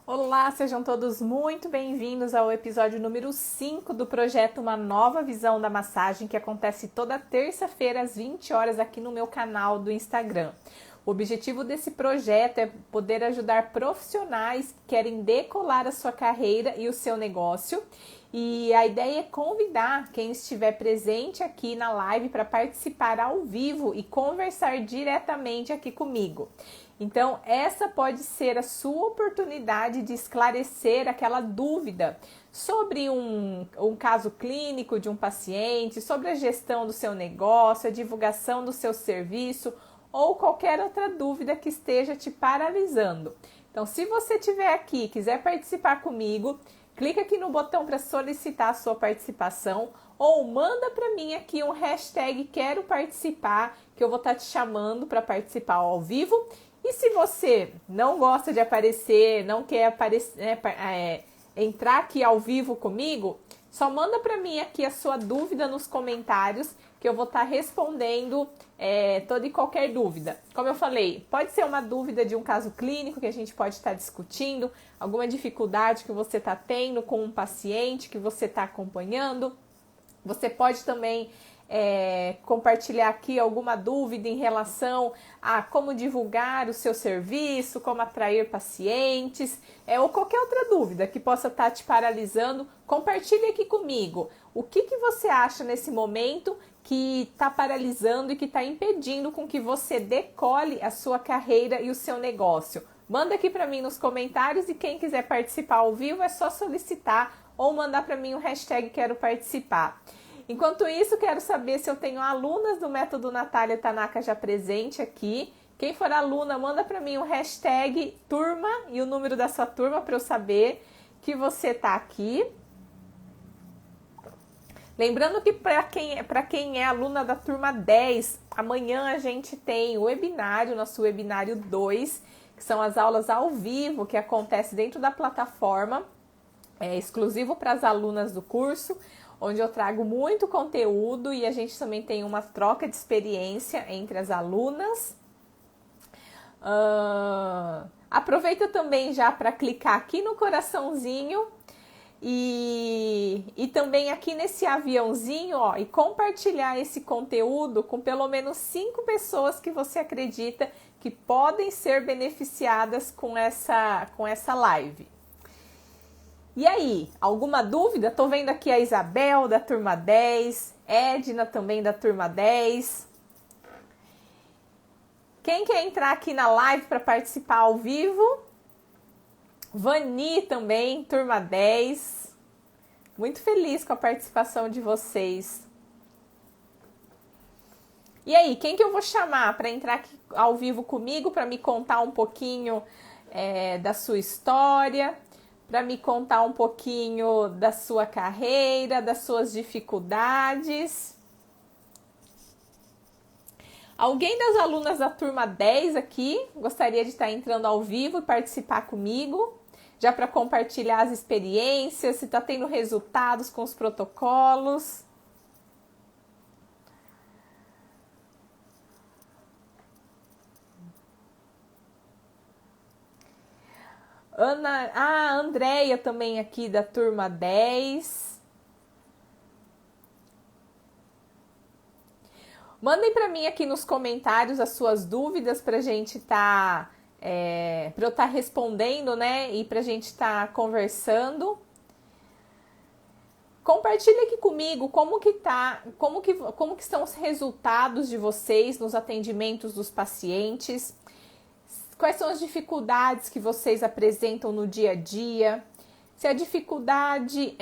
Olá, sejam todos muito bem-vindos ao episódio número 5 do projeto Uma Nova Visão da Massagem, que acontece toda terça-feira às 20 horas aqui no meu canal do Instagram. O objetivo desse projeto é poder ajudar profissionais que querem decolar a sua carreira e o seu negócio. E a ideia é convidar quem estiver presente aqui na live para participar ao vivo e conversar diretamente aqui comigo. Então, essa pode ser a sua oportunidade de esclarecer aquela dúvida sobre um caso clínico de um paciente, sobre a gestão do seu negócio, a divulgação do seu serviço ou qualquer outra dúvida que esteja te paralisando. Então, se você estiver aqui e quiser participar comigo, clica aqui no botão para solicitar a sua participação ou manda para mim aqui um hashtag quero participar, que eu vou estar te chamando para participar ao vivo. E se você não gosta de aparecer, não quer aparecer, entrar aqui ao vivo comigo, só manda para mim aqui a sua dúvida nos comentários, que eu vou estar respondendo toda e qualquer dúvida. Como eu falei, pode ser uma dúvida de um caso clínico que a gente pode estar discutindo, alguma dificuldade que você está tendo com um paciente que você está acompanhando. Você pode também compartilhar aqui alguma dúvida em relação a como divulgar o seu serviço, como atrair pacientes, ou qualquer outra dúvida que possa estar te paralisando. Compartilhe aqui comigo. O que você acha nesse momento que está paralisando e que está impedindo com que você decole a sua carreira e o seu negócio? Manda aqui para mim nos comentários e quem quiser participar ao vivo é só solicitar ou mandar para mim o hashtag quero participar. Enquanto isso, quero saber se eu tenho alunas do Método Natália Tanaka já presente aqui. Quem for aluna, manda para mim o hashtag turma e o número da sua turma para eu saber que você está aqui. Lembrando que para quem é aluna da turma 10, amanhã a gente tem o webinário, nosso webinário 2, que são as aulas ao vivo que acontece dentro da plataforma, exclusivo para as alunas do curso, onde eu trago muito conteúdo e a gente também tem uma troca de experiência entre as alunas. Aproveita também já para clicar aqui no coraçãozinho e também aqui nesse aviãozinho, e compartilhar esse conteúdo com pelo menos 5 pessoas que você acredita que podem ser beneficiadas com essa live. E aí, alguma dúvida? Tô vendo aqui a Isabel da turma 10, Edna também da turma 10. Quem quer entrar aqui na live para participar ao vivo? Vani também, turma 10. Muito feliz com a participação de vocês. E aí, quem que eu vou chamar para entrar aqui ao vivo comigo, para me contar um pouquinho da sua história, para me contar um pouquinho da sua carreira, das suas dificuldades? Alguém das alunas da turma 10 aqui gostaria de estar entrando ao vivo e participar comigo? Já para compartilhar as experiências, se está tendo resultados com os protocolos? A Andréia também aqui da turma 10. Mandem para mim aqui nos comentários as suas dúvidas para a gente para eu estar respondendo, né? E para a gente estar conversando. Compartilhe aqui comigo como que estão os resultados de vocês nos atendimentos dos pacientes. Quais são as dificuldades que vocês apresentam no dia a dia? Se a dificuldade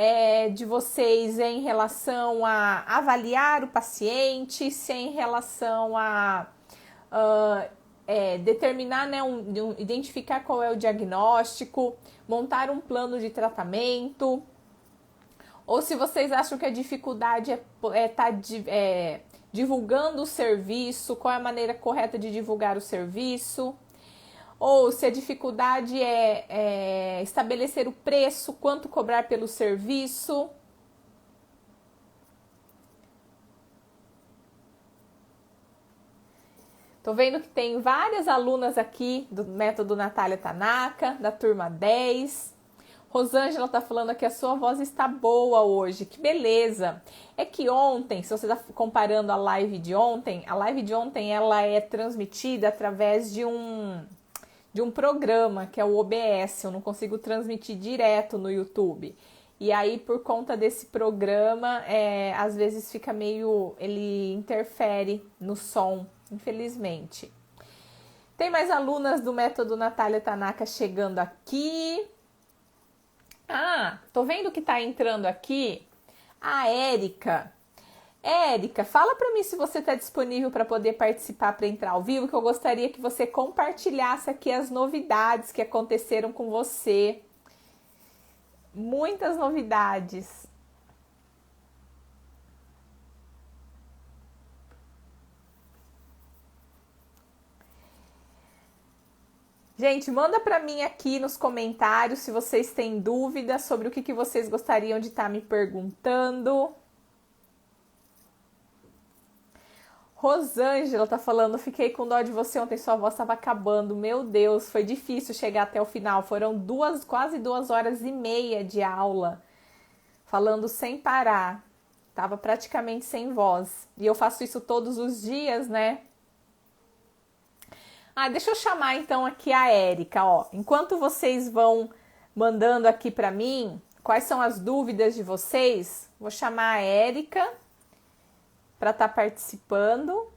de vocês é em relação a avaliar o paciente, se é em relação a determinar, né, identificar qual é o diagnóstico, montar um plano de tratamento, ou se vocês acham que a dificuldade é estar divulgando o serviço, qual é a maneira correta de divulgar o serviço. Ou se a dificuldade é estabelecer o preço, quanto cobrar pelo serviço. Tô vendo que tem várias alunas aqui do método Natália Tanaka, da turma 10. Rosângela tá falando que a sua voz está boa hoje, que beleza. É que ontem, se você tá comparando a live de ontem, ela é transmitida através de um programa que é o OBS, eu não consigo transmitir direto no YouTube. E aí, por conta desse programa, às vezes fica ele interfere no som, infelizmente. Tem mais alunas do método Natália Tanaka chegando aqui. Tô vendo que tá entrando aqui a Érica. Érica, fala para mim se você está disponível para poder participar, para entrar ao vivo, que eu gostaria que você compartilhasse aqui as novidades que aconteceram com você. Muitas novidades. Gente, manda para mim aqui nos comentários se vocês têm dúvidas sobre o que vocês gostariam de estar me perguntando. Rosângela tá falando, fiquei com dó de você ontem, sua voz estava acabando. Meu Deus, foi difícil chegar até o final. Foram quase 2 horas e meia de aula, falando sem parar. Tava praticamente sem voz. E eu faço isso todos os dias, né? Deixa eu chamar então aqui a Érica, ó. Enquanto vocês vão mandando aqui para mim, quais são as dúvidas de vocês, vou chamar a Érica para estar participando.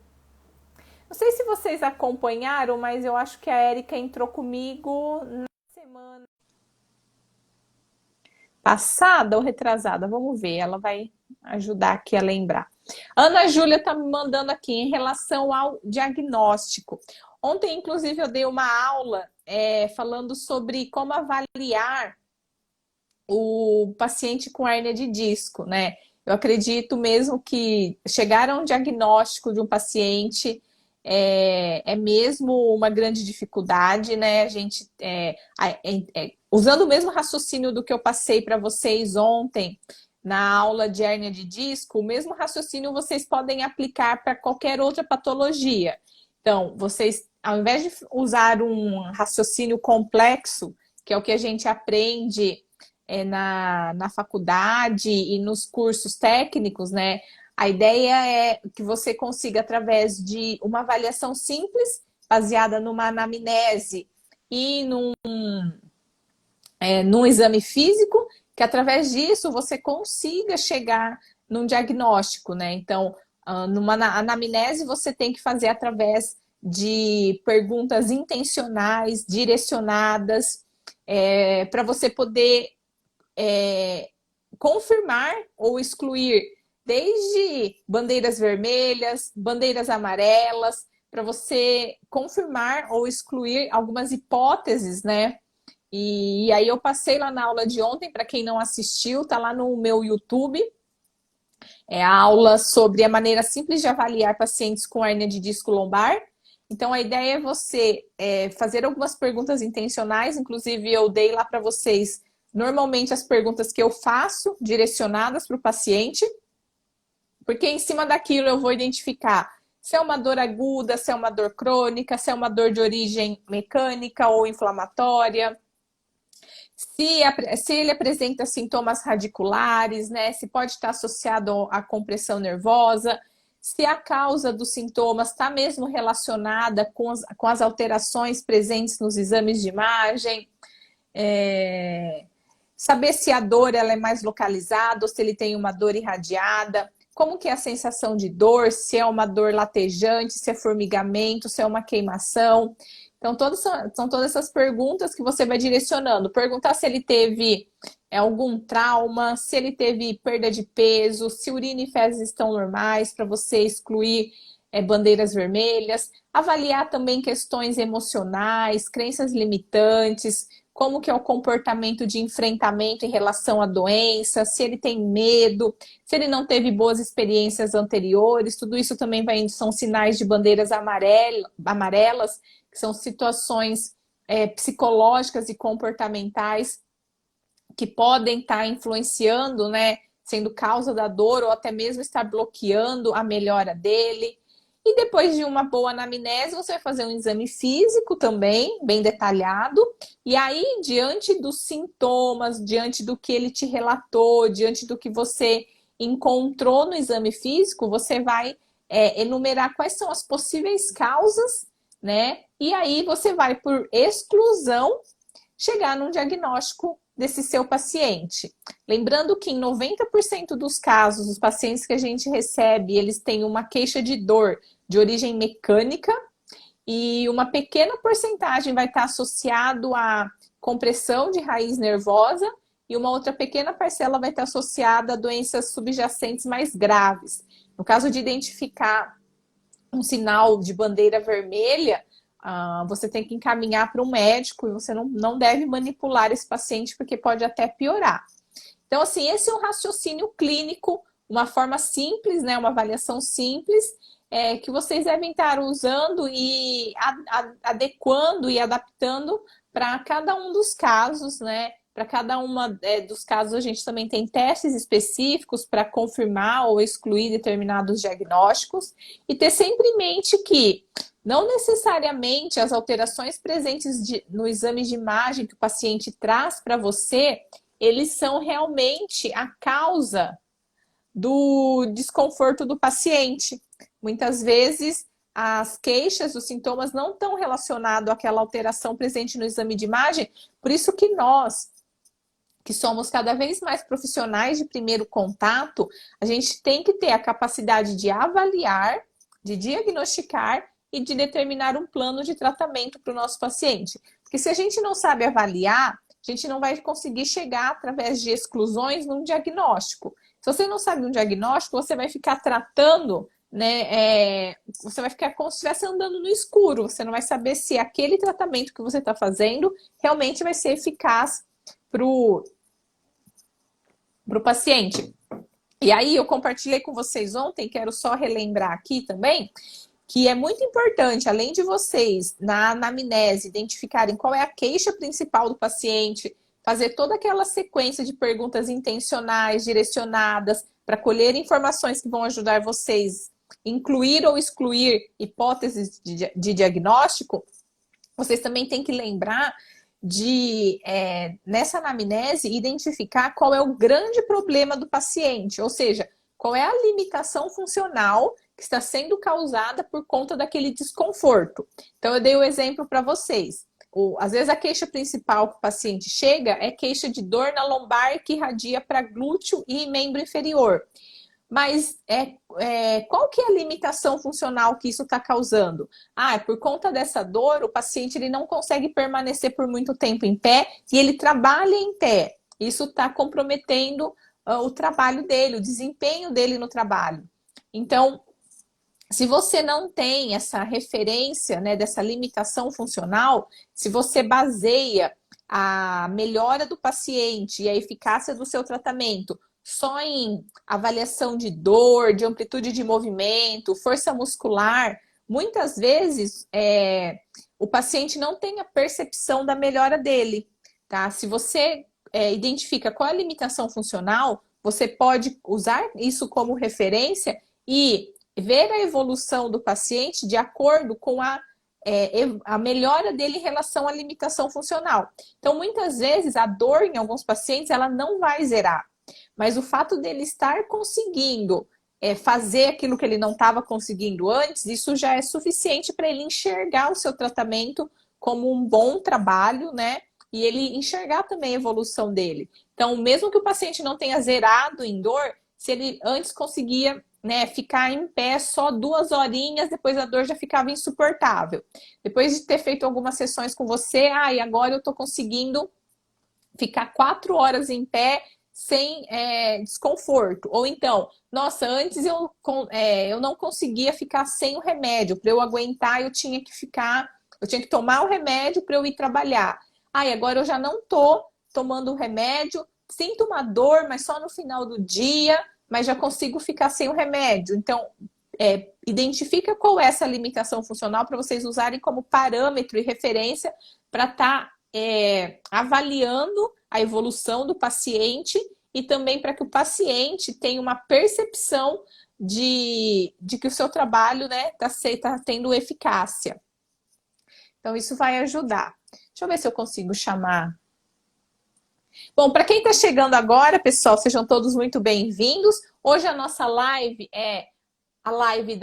Não sei se vocês acompanharam, mas eu acho que a Érica entrou comigo na semana passada ou retrasada. Vamos ver, ela vai ajudar aqui a lembrar. Ana Júlia está me mandando aqui em relação ao diagnóstico. Ontem, inclusive, eu dei uma aula falando sobre como avaliar o paciente com hérnia de disco, né? Eu acredito mesmo que chegar a um diagnóstico de um paciente é mesmo uma grande dificuldade, né? A gente, usando o mesmo raciocínio do que eu passei para vocês ontem na aula de hérnia de disco, o mesmo raciocínio vocês podem aplicar para qualquer outra patologia. Então, vocês, ao invés de usar um raciocínio complexo, que é o que a gente aprende na faculdade e nos cursos técnicos, né? A ideia é que você consiga, através de uma avaliação simples, baseada numa anamnese e num exame físico, que através disso você consiga chegar num diagnóstico, né? Então, numa anamnese você tem que fazer através de perguntas intencionais, direcionadas, para você poder confirmar ou excluir desde bandeiras vermelhas, bandeiras amarelas, para você confirmar ou excluir algumas hipóteses, né? E aí eu passei lá na aula de ontem, para quem não assistiu, tá lá no meu YouTube. É a aula sobre a maneira simples de avaliar pacientes com hérnia de disco lombar. Então, a ideia é você fazer algumas perguntas intencionais, inclusive eu dei lá para vocês, normalmente, as perguntas que eu faço, direcionadas para o paciente, porque em cima daquilo eu vou identificar se é uma dor aguda, se é uma dor crônica, se é uma dor de origem mecânica ou inflamatória, se ele apresenta sintomas radiculares, né? Se pode estar associado à compressão nervosa, se a causa dos sintomas está mesmo relacionada com as alterações presentes nos exames de imagem, saber se a dor ela é mais localizada ou se ele tem uma dor irradiada, como que é a sensação de dor, se é uma dor latejante, se é formigamento, se é uma queimação. Então, são todas essas perguntas que você vai direcionando. Perguntar se ele teve algum trauma, se ele teve perda de peso, se urina e fezes estão normais, para você excluir bandeiras vermelhas. Avaliar também questões emocionais, crenças limitantes, como que é o comportamento de enfrentamento em relação à doença, se ele tem medo, se ele não teve boas experiências anteriores. Tudo isso também são sinais de bandeiras amarelas, que são situações psicológicas e comportamentais que podem estar influenciando, né, sendo causa da dor ou até mesmo estar bloqueando a melhora dele. E depois de uma boa anamnese, você vai fazer um exame físico também, bem detalhado. E aí, diante dos sintomas, diante do que ele te relatou, diante do que você encontrou no exame físico, você vai enumerar quais são as possíveis causas, né? E aí você vai, por exclusão, chegar num diagnóstico desse seu paciente. Lembrando que em 90% dos casos, os pacientes que a gente recebe, eles têm uma queixa de dor de origem mecânica e uma pequena porcentagem vai estar associado à compressão de raiz nervosa e uma outra pequena parcela vai estar associada a doenças subjacentes mais graves. No caso de identificar um sinal de bandeira vermelha, você tem que encaminhar para um médico e você não deve manipular esse paciente porque pode até piorar. Então, assim, esse é um raciocínio clínico, uma forma simples, né, uma avaliação simples, que vocês devem estar usando e adequando e adaptando para cada um dos casos, né? Para cada uma dos casos, a gente também tem testes específicos para confirmar ou excluir determinados diagnósticos e ter sempre em mente que não necessariamente as alterações presentes no exame de imagem que o paciente traz para você, eles são realmente a causa do desconforto do paciente. Muitas vezes, as queixas, os sintomas não estão relacionados àquela alteração presente no exame de imagem, por isso que nós, que somos cada vez mais profissionais de primeiro contato, a gente tem que ter a capacidade de avaliar, de diagnosticar e de determinar um plano de tratamento para o nosso paciente. Porque se a gente não sabe avaliar, a gente não vai conseguir chegar através de exclusões num diagnóstico. Se você não sabe um diagnóstico, você vai ficar tratando, né? Você vai ficar como se estivesse andando no escuro. Você não vai saber se aquele tratamento que você está fazendo realmente vai ser eficaz para o paciente. E aí eu compartilhei com vocês ontem, quero só relembrar aqui também, que é muito importante, além de vocês, na anamnese, identificarem qual é a queixa principal do paciente, fazer toda aquela sequência de perguntas intencionais, direcionadas, para colher informações que vão ajudar vocês a incluir ou excluir hipóteses de diagnóstico, vocês também têm que lembrar de, nessa anamnese, identificar qual é o grande problema do paciente, ou seja, qual é a limitação funcional que está sendo causada por conta daquele desconforto. Então, eu dei o exemplo para vocês. Às vezes, a queixa principal que o paciente chega é queixa de dor na lombar que irradia para glúteo e membro inferior. Mas qual que é a limitação funcional que isso está causando? Por conta dessa dor, o paciente ele não consegue permanecer por muito tempo em pé e ele trabalha em pé. Isso está comprometendo o trabalho dele, o desempenho dele no trabalho. Então, se você não tem essa referência, né, dessa limitação funcional, se você baseia a melhora do paciente e a eficácia do seu tratamento só em avaliação de dor, de amplitude de movimento, força muscular, muitas vezes o paciente não tem a percepção da melhora dele, tá? Se você identifica qual é a limitação funcional, você pode usar isso como referência e ver a evolução do paciente de acordo com a melhora dele em relação à limitação funcional. Então, muitas vezes, a dor em alguns pacientes, ela não vai zerar. Mas o fato dele estar conseguindo fazer aquilo que ele não estava conseguindo antes, isso já é suficiente para ele enxergar o seu tratamento como um bom trabalho, né? E ele enxergar também a evolução dele. Então, mesmo que o paciente não tenha zerado em dor, se ele antes conseguia, né, ficar em pé só 2 horinhas, depois a dor já ficava insuportável. Depois de ter feito algumas sessões com você, e agora eu estou conseguindo ficar 4 horas em pé sem desconforto. Ou então, nossa, antes eu não conseguia ficar sem o remédio. Para eu aguentar, eu tinha que tomar o remédio para eu ir trabalhar. E agora eu já não estou tomando o remédio, sinto uma dor, mas só no final do dia, mas já consigo ficar sem o remédio. Então, identifica qual é essa limitação funcional para vocês usarem como parâmetro e referência para estar avaliando a evolução do paciente e também para que o paciente tenha uma percepção de que o seu trabalho, né, tá tendo eficácia. Então, isso vai ajudar. Deixa eu ver se eu consigo chamar. Bom, para quem está chegando agora, pessoal, sejam todos muito bem-vindos. Hoje a nossa live é a live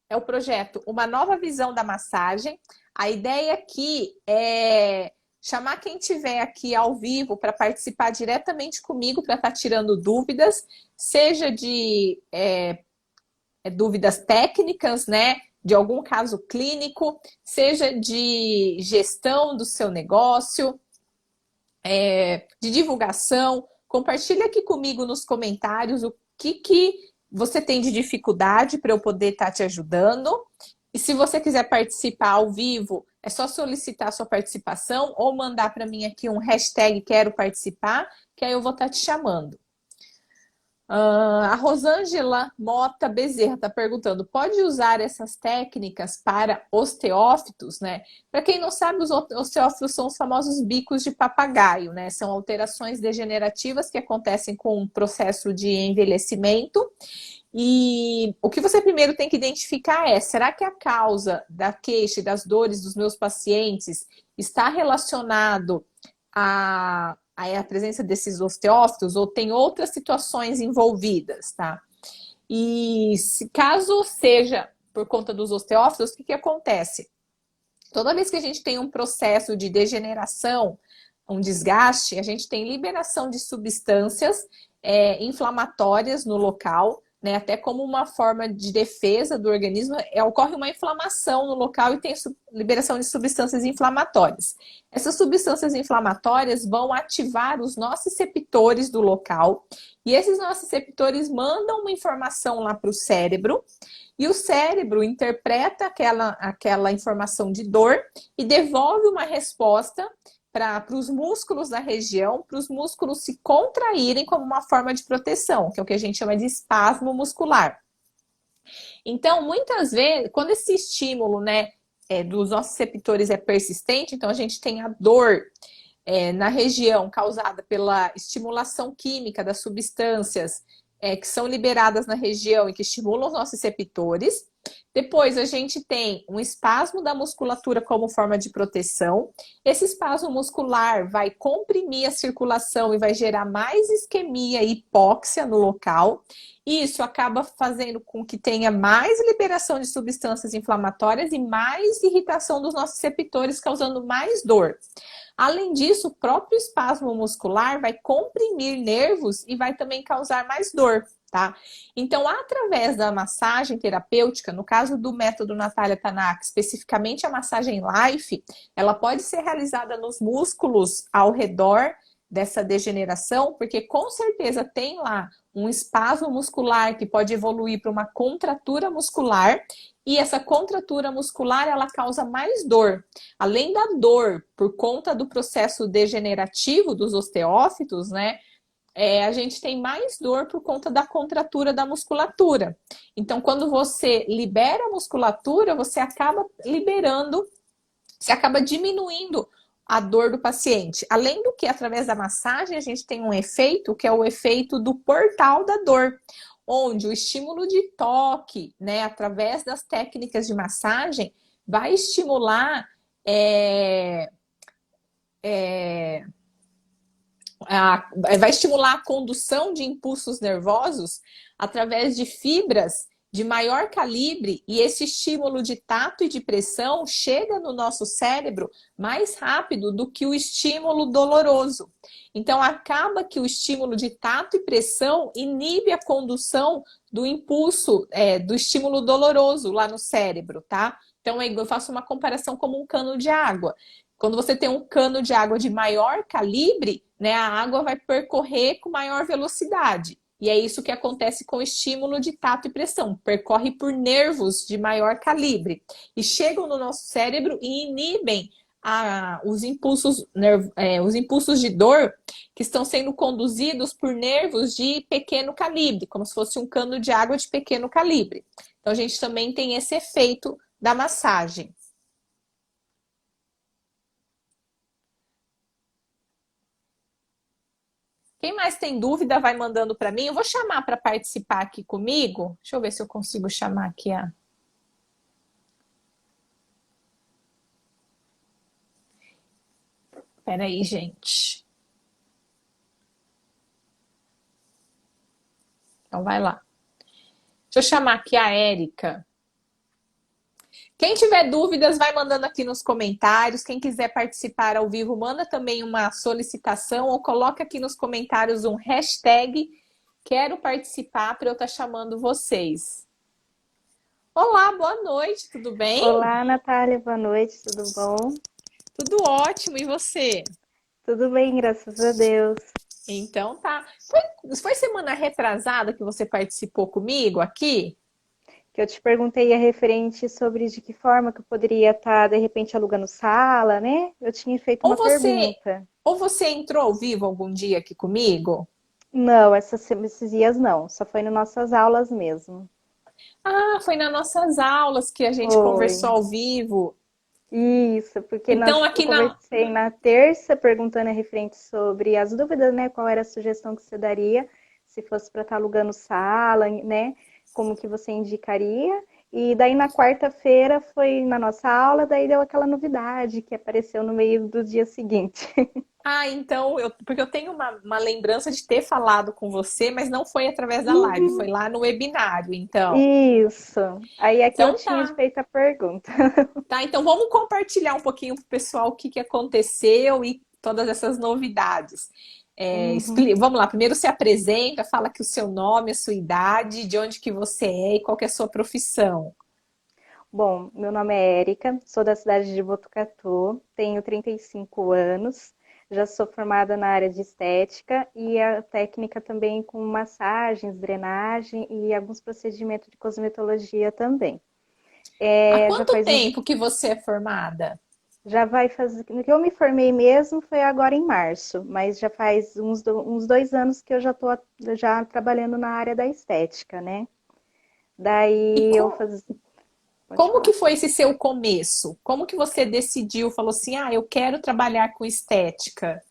é o projeto Uma Nova Visão da Massagem. A ideia aqui é chamar quem estiver aqui ao vivo para participar diretamente comigo, para estar tirando dúvidas, seja de dúvidas técnicas, né? De algum caso clínico, seja de gestão do seu negócio, de divulgação. Compartilha aqui comigo nos comentários o que você tem de dificuldade para eu poder estar te ajudando. E se você quiser participar ao vivo, é só solicitar a sua participação ou mandar para mim aqui um hashtag quero participar, que aí eu vou estar te chamando. A Rosângela Mota Bezerra está perguntando, pode usar essas técnicas para osteófitos, né? Para quem não sabe, os osteófitos são os famosos bicos de papagaio, né? São alterações degenerativas que acontecem com o processo de envelhecimento. E o que você primeiro tem que identificar será que a causa da queixa e das dores dos meus pacientes está relacionado a presença desses osteófitos ou tem outras situações envolvidas, tá? E se caso seja por conta dos osteófitos, o que acontece? Toda vez que a gente tem um processo de degeneração, um desgaste, a gente tem liberação de substâncias inflamatórias no local, né, até como uma forma de defesa do organismo, ocorre uma inflamação no local e tem liberação de substâncias inflamatórias. Essas substâncias inflamatórias vão ativar os nociceptores do local e esses nociceptores mandam uma informação lá para o cérebro e o cérebro interpreta aquela informação de dor e devolve uma resposta para os músculos da região, para os músculos se contraírem como uma forma de proteção, que é o que a gente chama de espasmo muscular. Então, muitas vezes, quando esse estímulo, né, dos nociceptores é persistente, então a gente tem a dor na região causada pela estimulação química das substâncias que são liberadas na região e que estimulam os nociceptores. Depois a gente tem um espasmo da musculatura como forma de proteção. Esse espasmo muscular vai comprimir a circulação e vai gerar mais isquemia e hipóxia no local. Isso acaba fazendo com que tenha mais liberação de substâncias inflamatórias e mais irritação dos nociceptores, causando mais dor. Além disso, o próprio espasmo muscular vai comprimir nervos e vai também causar mais dor, tá? Então, através da massagem terapêutica, no caso do método Natália Tanaka, especificamente a massagem Life, ela pode ser realizada nos músculos ao redor dessa degeneração, porque com certeza tem lá um espasmo muscular que pode evoluir para uma contratura muscular e essa contratura muscular ela causa mais dor. Além da dor por conta do processo degenerativo dos osteófitos, né? A gente tem mais dor por conta da contratura da musculatura. Então, quando você libera a musculatura, você acaba diminuindo a dor do paciente. Além do que, através da massagem, a gente tem um efeito que é o efeito do portal da dor, onde o estímulo de toque, né, através das técnicas de massagem, vai estimular a condução de impulsos nervosos através de fibras de maior calibre e esse estímulo de tato e de pressão chega no nosso cérebro mais rápido do que o estímulo doloroso. Então, acaba que o estímulo de tato e pressão inibe a condução do impulso, do estímulo doloroso lá no cérebro, tá? Então, eu faço uma comparação como um cano de água. Quando você tem um cano de água de maior calibre, né, a água vai percorrer com maior velocidade. E é isso que acontece com o estímulo de tato e pressão. Percorre por nervos de maior calibre. E chegam no nosso cérebro e inibem os impulsos de dor que estão sendo conduzidos por nervos de pequeno calibre, como se fosse um cano de água de pequeno calibre. Então, a gente também tem esse efeito da massagem. Quem mais tem dúvida, vai mandando para mim. Eu vou chamar para participar aqui comigo. Deixa eu ver se eu consigo chamar aqui a. Peraí, gente. Então vai lá. Deixa eu chamar aqui a Érica. Quem tiver dúvidas, vai mandando aqui nos comentários. Quem quiser participar ao vivo, manda também uma solicitação ou coloca aqui nos comentários um hashtag quero participar para eu estar chamando vocês. Olá, boa noite, tudo bem? Olá, Natália, boa noite, tudo bom? Tudo ótimo, e você? Tudo bem, graças a Deus. Então tá. Foi semana retrasada que você participou comigo aqui? Que eu te perguntei a referente sobre de que forma que eu poderia estar, de repente, alugando sala, né? Eu tinha feito Ou uma você, pergunta. ou você entrou ao vivo algum dia aqui comigo? Não, esses dias não, só foi nas nossas aulas mesmo. Ah, foi nas nossas aulas que a gente Foi. conversou ao vivo. Isso, porque Então eu aqui na. conversei na terça perguntando a referente sobre as dúvidas, né? Qual era a sugestão que você daria, se fosse para estar alugando sala, né? Como que você indicaria? E daí na quarta-feira foi na nossa aula, daí deu aquela novidade que apareceu no meio do dia seguinte. Ah, então, porque eu tenho uma lembrança de ter falado com você, mas não foi através da live, foi Uhum. lá no webinário, então. Isso. Aí aqui eu Então tinha tá. feito a pergunta. Tá, então vamos compartilhar um pouquinho pro pessoal o que que aconteceu e todas essas novidades. Uhum. Vamos lá, primeiro se apresenta, fala aqui o seu nome, a sua idade, de onde que você é e qual que é a sua profissão. Bom, meu nome é Érica, sou da cidade de Botucatu, tenho 35 anos, já sou formada na área de estética e a técnica também com massagens, drenagem e alguns procedimentos de cosmetologia também. Há Já quanto faz uns, tempo que você é formada? já vai fazer, que eu me formei mesmo foi agora em março, mas já faz uns 2 anos que eu já estou já trabalhando na área da estética, né? E Daí eu faz... Pode como que falar. foi esse seu começo? Como que você decidiu, falou assim, ah, eu quero trabalhar com estética?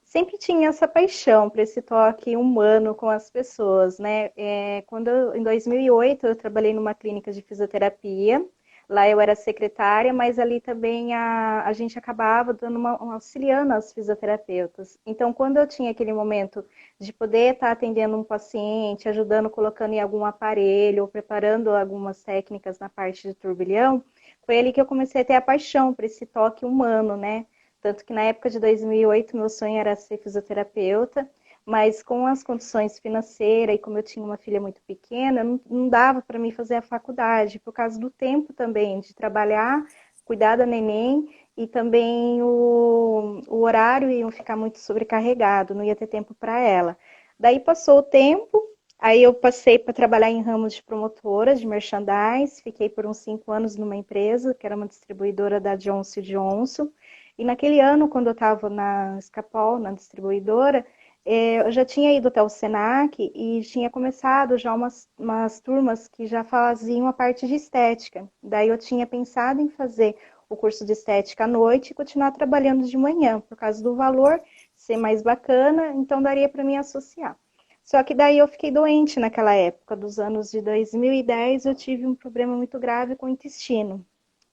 Sempre tinha essa paixão por esse toque humano com as pessoas, né? Em 2008, eu trabalhei numa clínica de fisioterapia. Lá eu era secretária, mas ali também a gente acabava dando auxiliando as fisioterapeutas. Então, quando eu tinha aquele momento de poder estar atendendo um paciente, ajudando, colocando em algum aparelho, ou preparando algumas técnicas na parte de turbilhão, foi ali que eu comecei a ter a paixão por esse toque humano, né? Tanto que na época de 2008, meu sonho era ser fisioterapeuta, mas com as condições financeiras e como eu tinha uma filha muito pequena, não dava para mim fazer a faculdade, por causa do tempo também de trabalhar, cuidar da neném e também o horário ia ficar muito sobrecarregado, não ia ter tempo para ela. Daí passou o tempo, aí eu passei para trabalhar em ramos de promotora, de merchandise, fiquei por uns 5 anos numa empresa, que era uma distribuidora da Johnson Johnson, e naquele ano, quando eu estava na Escapol, na distribuidora, eu já tinha ido até o Senac e tinha começado já umas turmas que já faziam a parte de estética. Daí eu tinha pensado em fazer o curso de estética à noite e continuar trabalhando de manhã, por causa do valor ser mais bacana, então daria para me associar. Só que daí eu fiquei doente naquela época, dos anos de 2010, eu tive um problema muito grave com o intestino.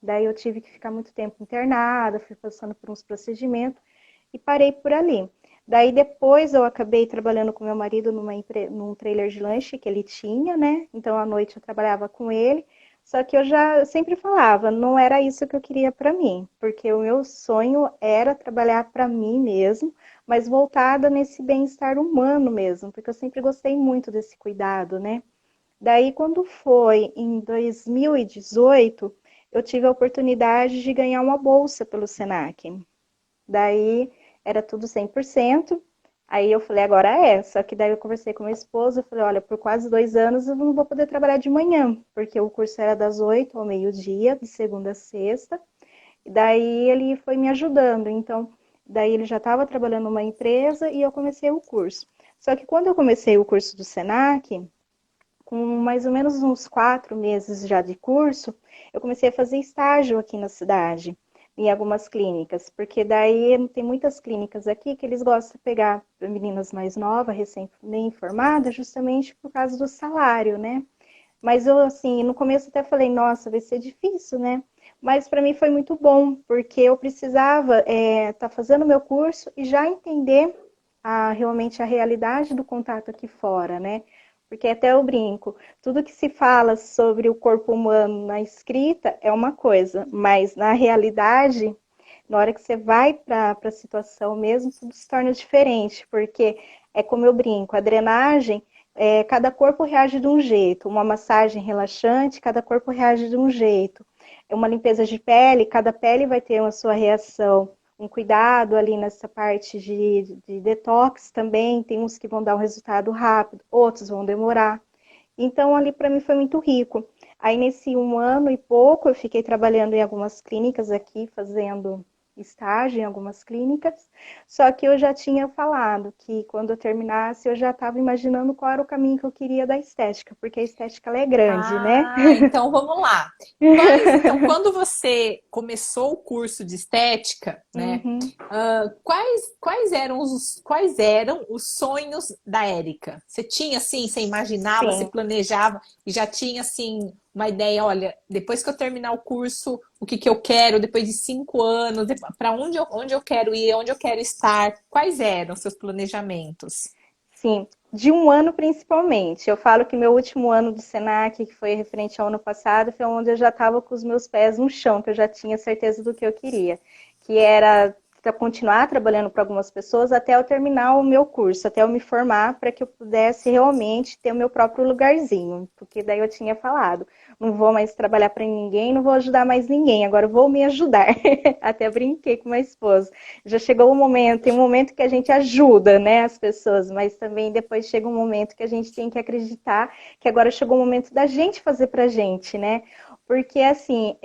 Daí eu tive que ficar muito tempo internada, fui passando por uns procedimentos e parei por ali. Daí depois eu acabei trabalhando com meu marido num trailer de lanche que ele tinha, né? Então à noite eu trabalhava com ele. Só que eu já sempre falava, não era isso que eu queria para mim, porque o meu sonho era trabalhar para mim mesmo, mas voltada nesse bem-estar humano mesmo, porque eu sempre gostei muito desse cuidado, né? Daí, quando foi em 2018, eu tive a oportunidade de ganhar uma bolsa pelo Senac. Daí, era tudo 100%. Aí eu falei, agora é. Só que daí eu conversei com meu esposo, eu falei, olha, por quase 2 anos eu não vou poder trabalhar de manhã, porque o curso era das 8 ao meio-dia, de segunda a sexta. E daí ele foi me ajudando. Então, daí ele já estava trabalhando numa empresa e eu comecei o curso. Só que quando eu comecei o curso do Senac, com mais ou menos uns 4 meses já de curso, eu comecei a fazer estágio aqui na cidade. em algumas clínicas, porque daí tem muitas clínicas aqui que eles gostam de pegar meninas mais novas, recém-formadas, justamente por causa do salário, né? Mas eu, assim, no começo até falei, nossa, vai ser difícil, né? Mas para mim foi muito bom, porque eu precisava estar fazendo meu curso e já entender realmente a realidade do contato aqui fora, né? Porque até eu brinco, tudo que se fala sobre o corpo humano na escrita é uma coisa, mas na realidade, na hora que você vai para a situação mesmo, tudo se torna diferente, porque é como eu brinco, a drenagem cada corpo reage de um jeito, uma massagem relaxante, cada corpo reage de um jeito. Uma limpeza de pele, cada pele vai ter uma sua reação. Um cuidado ali nessa parte de detox também, tem uns que vão dar um resultado rápido, outros vão demorar. Então, ali para mim foi muito rico. Aí, nesse 1 ano e pouco, eu fiquei trabalhando em algumas clínicas aqui, fazendo estágio em algumas clínicas, só que eu já tinha falado que quando eu terminasse, eu já estava imaginando qual era o caminho que eu queria da estética, porque a estética ela é grande, né? Ah, então vamos lá. Então, quando você começou o curso de estética, né? Uhum. Quais eram os sonhos da Érica? Você tinha assim, você imaginava, você Sim, planejava e já tinha assim uma ideia, olha, depois que eu terminar o curso, o que que eu quero, depois de 5 anos, para onde eu quero ir, onde eu quero estar? Quais eram os seus planejamentos? sim. De 1 ano principalmente. Eu falo que meu último ano do Senac, que foi referente ao ano passado, foi onde eu já estava com os meus pés no chão, que eu já tinha certeza do que eu queria, que era continuar trabalhando para algumas pessoas até eu terminar o meu curso, até eu me formar, para que eu pudesse realmente ter o meu próprio lugarzinho, porque daí eu tinha falado, não vou mais trabalhar para ninguém, não vou ajudar mais ninguém, agora eu vou me ajudar. Até brinquei com uma esposa. Já chegou um momento, tem um momento que a gente ajuda, né, as pessoas, mas também depois chega um momento que a gente tem que acreditar que agora chegou o momento da gente fazer pra gente, né? Porque, assim,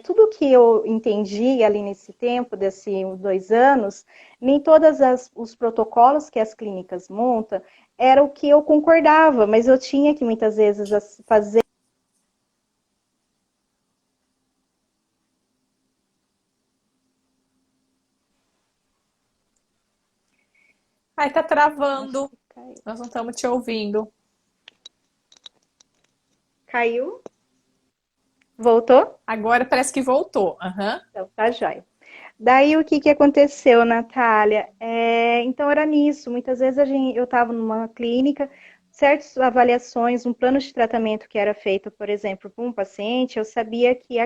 tudo que eu entendi ali nesse tempo, desses 2 anos, nem todos os protocolos que as clínicas montam era o que eu concordava, mas eu tinha que muitas vezes fazer. Ai, tá Acho travando. que Nós não estamos te ouvindo. caiu. Voltou? Agora parece que voltou. Aham. Então, tá jóia. Daí o que que aconteceu, Natália? Então era nisso. Muitas vezes eu estava numa clínica, certas avaliações, um plano de tratamento que era feito, por exemplo, para um paciente, eu sabia que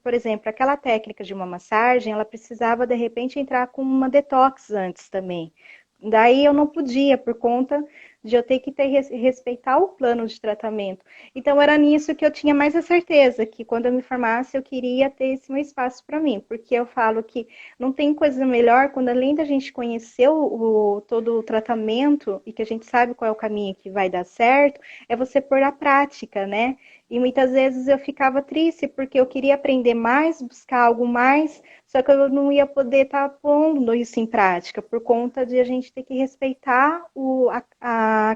por exemplo, aquela técnica de uma massagem, ela precisava de repente entrar com uma detox antes também. Daí eu não podia, por conta de eu ter que respeitar o plano de tratamento. Então era nisso que eu tinha mais a certeza, que quando eu me formasse eu queria ter esse meu espaço para mim, porque eu falo que não tem coisa melhor quando além da gente conhecer todo o tratamento e que a gente sabe qual é o caminho que vai dar certo, é você pôr a prática, né? E muitas vezes eu ficava triste porque eu queria aprender mais, buscar algo mais, só que eu não ia poder estar pondo isso em prática, por conta de a gente ter que respeitar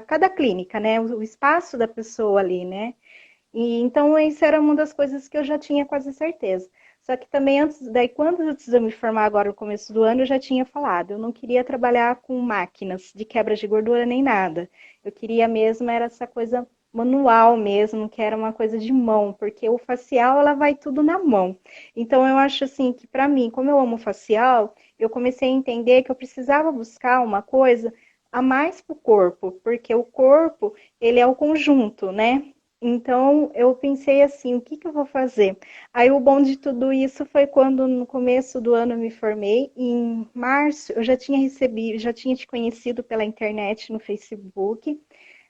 cada clínica, né? O espaço da pessoa ali, né? E então isso era uma das coisas que eu já tinha quase certeza. Só que também antes de eu me formar agora no começo do ano, eu já tinha falado, eu não queria trabalhar com máquinas de quebra de gordura nem nada. Eu queria mesmo era essa coisa manual mesmo, que era uma coisa de mão, porque o facial ela vai tudo na mão. Então eu acho assim que para mim, como eu amo facial, eu comecei a entender que eu precisava buscar uma coisa a mais para o corpo, porque o corpo ele é o conjunto, né? Então eu pensei assim, o que que eu vou fazer? Aí o bom de tudo isso foi quando no começo do ano eu me formei, em março eu já tinha recebido, já tinha te conhecido pela internet no Facebook,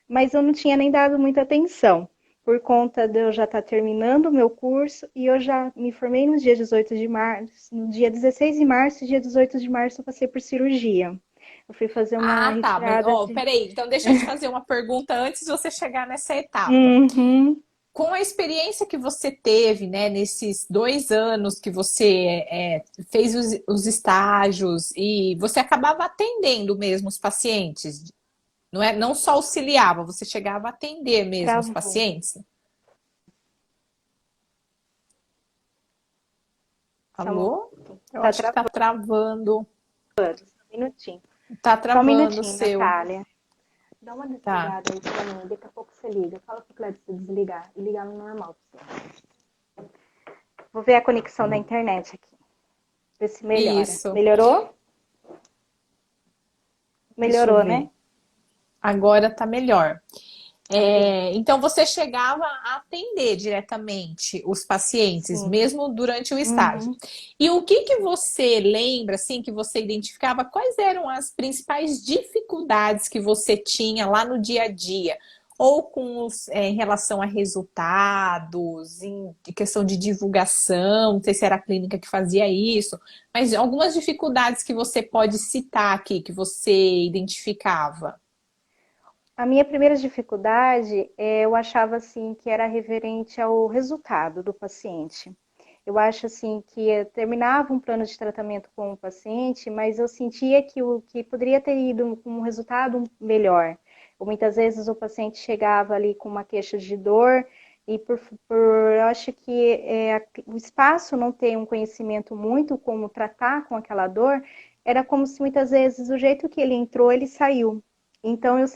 mas eu não tinha nem dado muita atenção, por conta de eu já estar terminando o meu curso e eu já me formei no dia 18 de março, no dia 16 de março e dia 18 de março eu passei por cirurgia. Eu fui fazer uma Ah, tá. Mas, retirada ó, de. peraí. Então, deixa eu te fazer uma pergunta antes de você chegar nessa etapa. Uhum. Com a experiência que você teve, né, nesses 2 anos que você fez os estágios e você acabava atendendo mesmo os pacientes, não é? Não só auxiliava, você chegava a atender mesmo os Travou. pacientes. Só um Alô? Eu Tá acho que tá travando, travando. só um minutinho. Tá Só um travando o minutinho, seu. Natália. Dá uma Tá. desligada aí pra mim, daqui a pouco você liga. Fala pro Clédio desligar e ligar no normal pra você. Vou ver a conexão da internet aqui. Ver se melhora. Isso. Melhorou? Deixa eu Melhorou, né? ver. Agora tá melhor. Tá bem. Então você chegava a atender diretamente os pacientes, Sim. mesmo durante o estágio. Uhum. E o que que você lembra, assim, que você identificava? Quais eram as principais dificuldades que você tinha lá no dia a dia? Ou em relação a resultados, em questão de divulgação, não sei se era a clínica que fazia isso, mas algumas dificuldades que você pode citar aqui, que você identificava. A minha primeira dificuldade, eu achava assim que era referente ao resultado do paciente. Eu acho assim que terminava um plano de tratamento com o paciente, mas eu sentia que o que poderia ter ido com um resultado melhor. Ou muitas vezes o paciente chegava ali com uma queixa de dor e eu acho que o espaço não ter um conhecimento muito como tratar com aquela dor, era como se muitas vezes o jeito que ele entrou, ele saiu. Então eu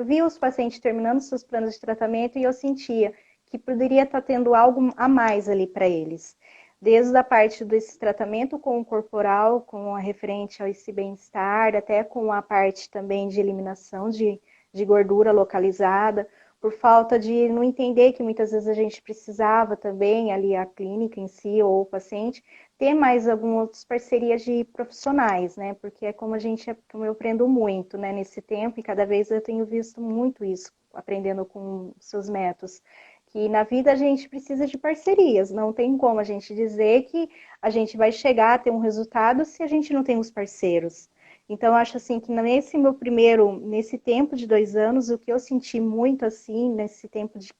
via os pacientes terminando seus planos de tratamento e eu sentia que poderia estar tendo algo a mais ali para eles. Desde a parte desse tratamento com o corporal, com a referente ao esse bem-estar, até com a parte também de eliminação de gordura localizada, por falta de não entender que muitas vezes a gente precisava também, ali a clínica em si ou o paciente, ter mais algumas outras parcerias de profissionais, né? Porque é como eu aprendo muito, né, nesse tempo, e cada vez eu tenho visto muito isso, aprendendo com seus métodos, que na vida a gente precisa de parcerias, não tem como a gente dizer que a gente vai chegar a ter um resultado se a gente não tem os parceiros. Então, eu acho assim que nesse tempo de 2 anos, o que eu senti muito assim, nesse tempo de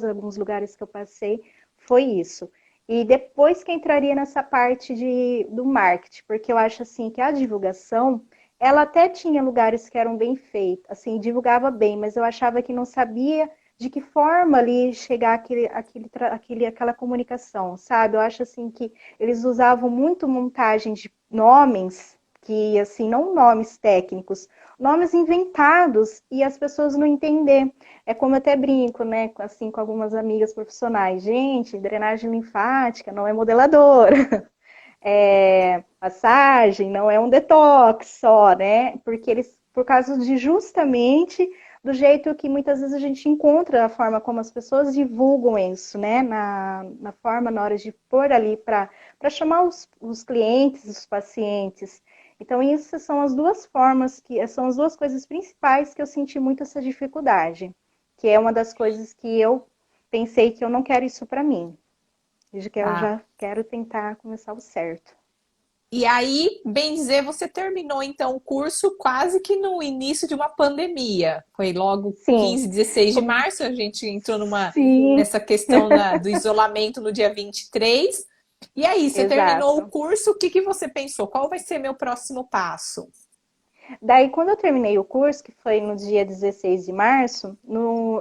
alguns lugares que eu passei, foi isso. E depois que entraria nessa parte do marketing, porque eu acho assim que a divulgação, ela até tinha lugares que eram bem feitos, assim, divulgava bem, mas eu achava que não sabia de que forma ali chegar aquela comunicação, sabe? Eu acho assim que eles usavam muito montagem de nomes que assim não nomes técnicos, nomes inventados e as pessoas não entender. É como eu até brinco, né, assim com algumas amigas profissionais, gente, drenagem linfática não é modeladora. Massagem não é um detox só, né? Porque eles, por causa de justamente do jeito que muitas vezes a gente encontra a forma como as pessoas divulgam isso, né? Na forma, na hora de pôr ali para chamar os clientes, os pacientes. Então, isso são as duas formas, são as duas coisas principais que eu senti muito essa dificuldade, que é uma das coisas que eu pensei que eu não quero isso para mim. Desde que eu Tá. já quero tentar começar o certo. E aí, bem dizer, você terminou então o curso quase que no início de uma pandemia. Foi logo Sim, 15, 16 de março, a gente entrou sim, nessa questão do isolamento no dia 23. E aí, você terminou o exato. curso, o que que você pensou? Qual vai ser meu próximo passo? Daí, quando eu terminei o curso, que foi no dia 16 de março,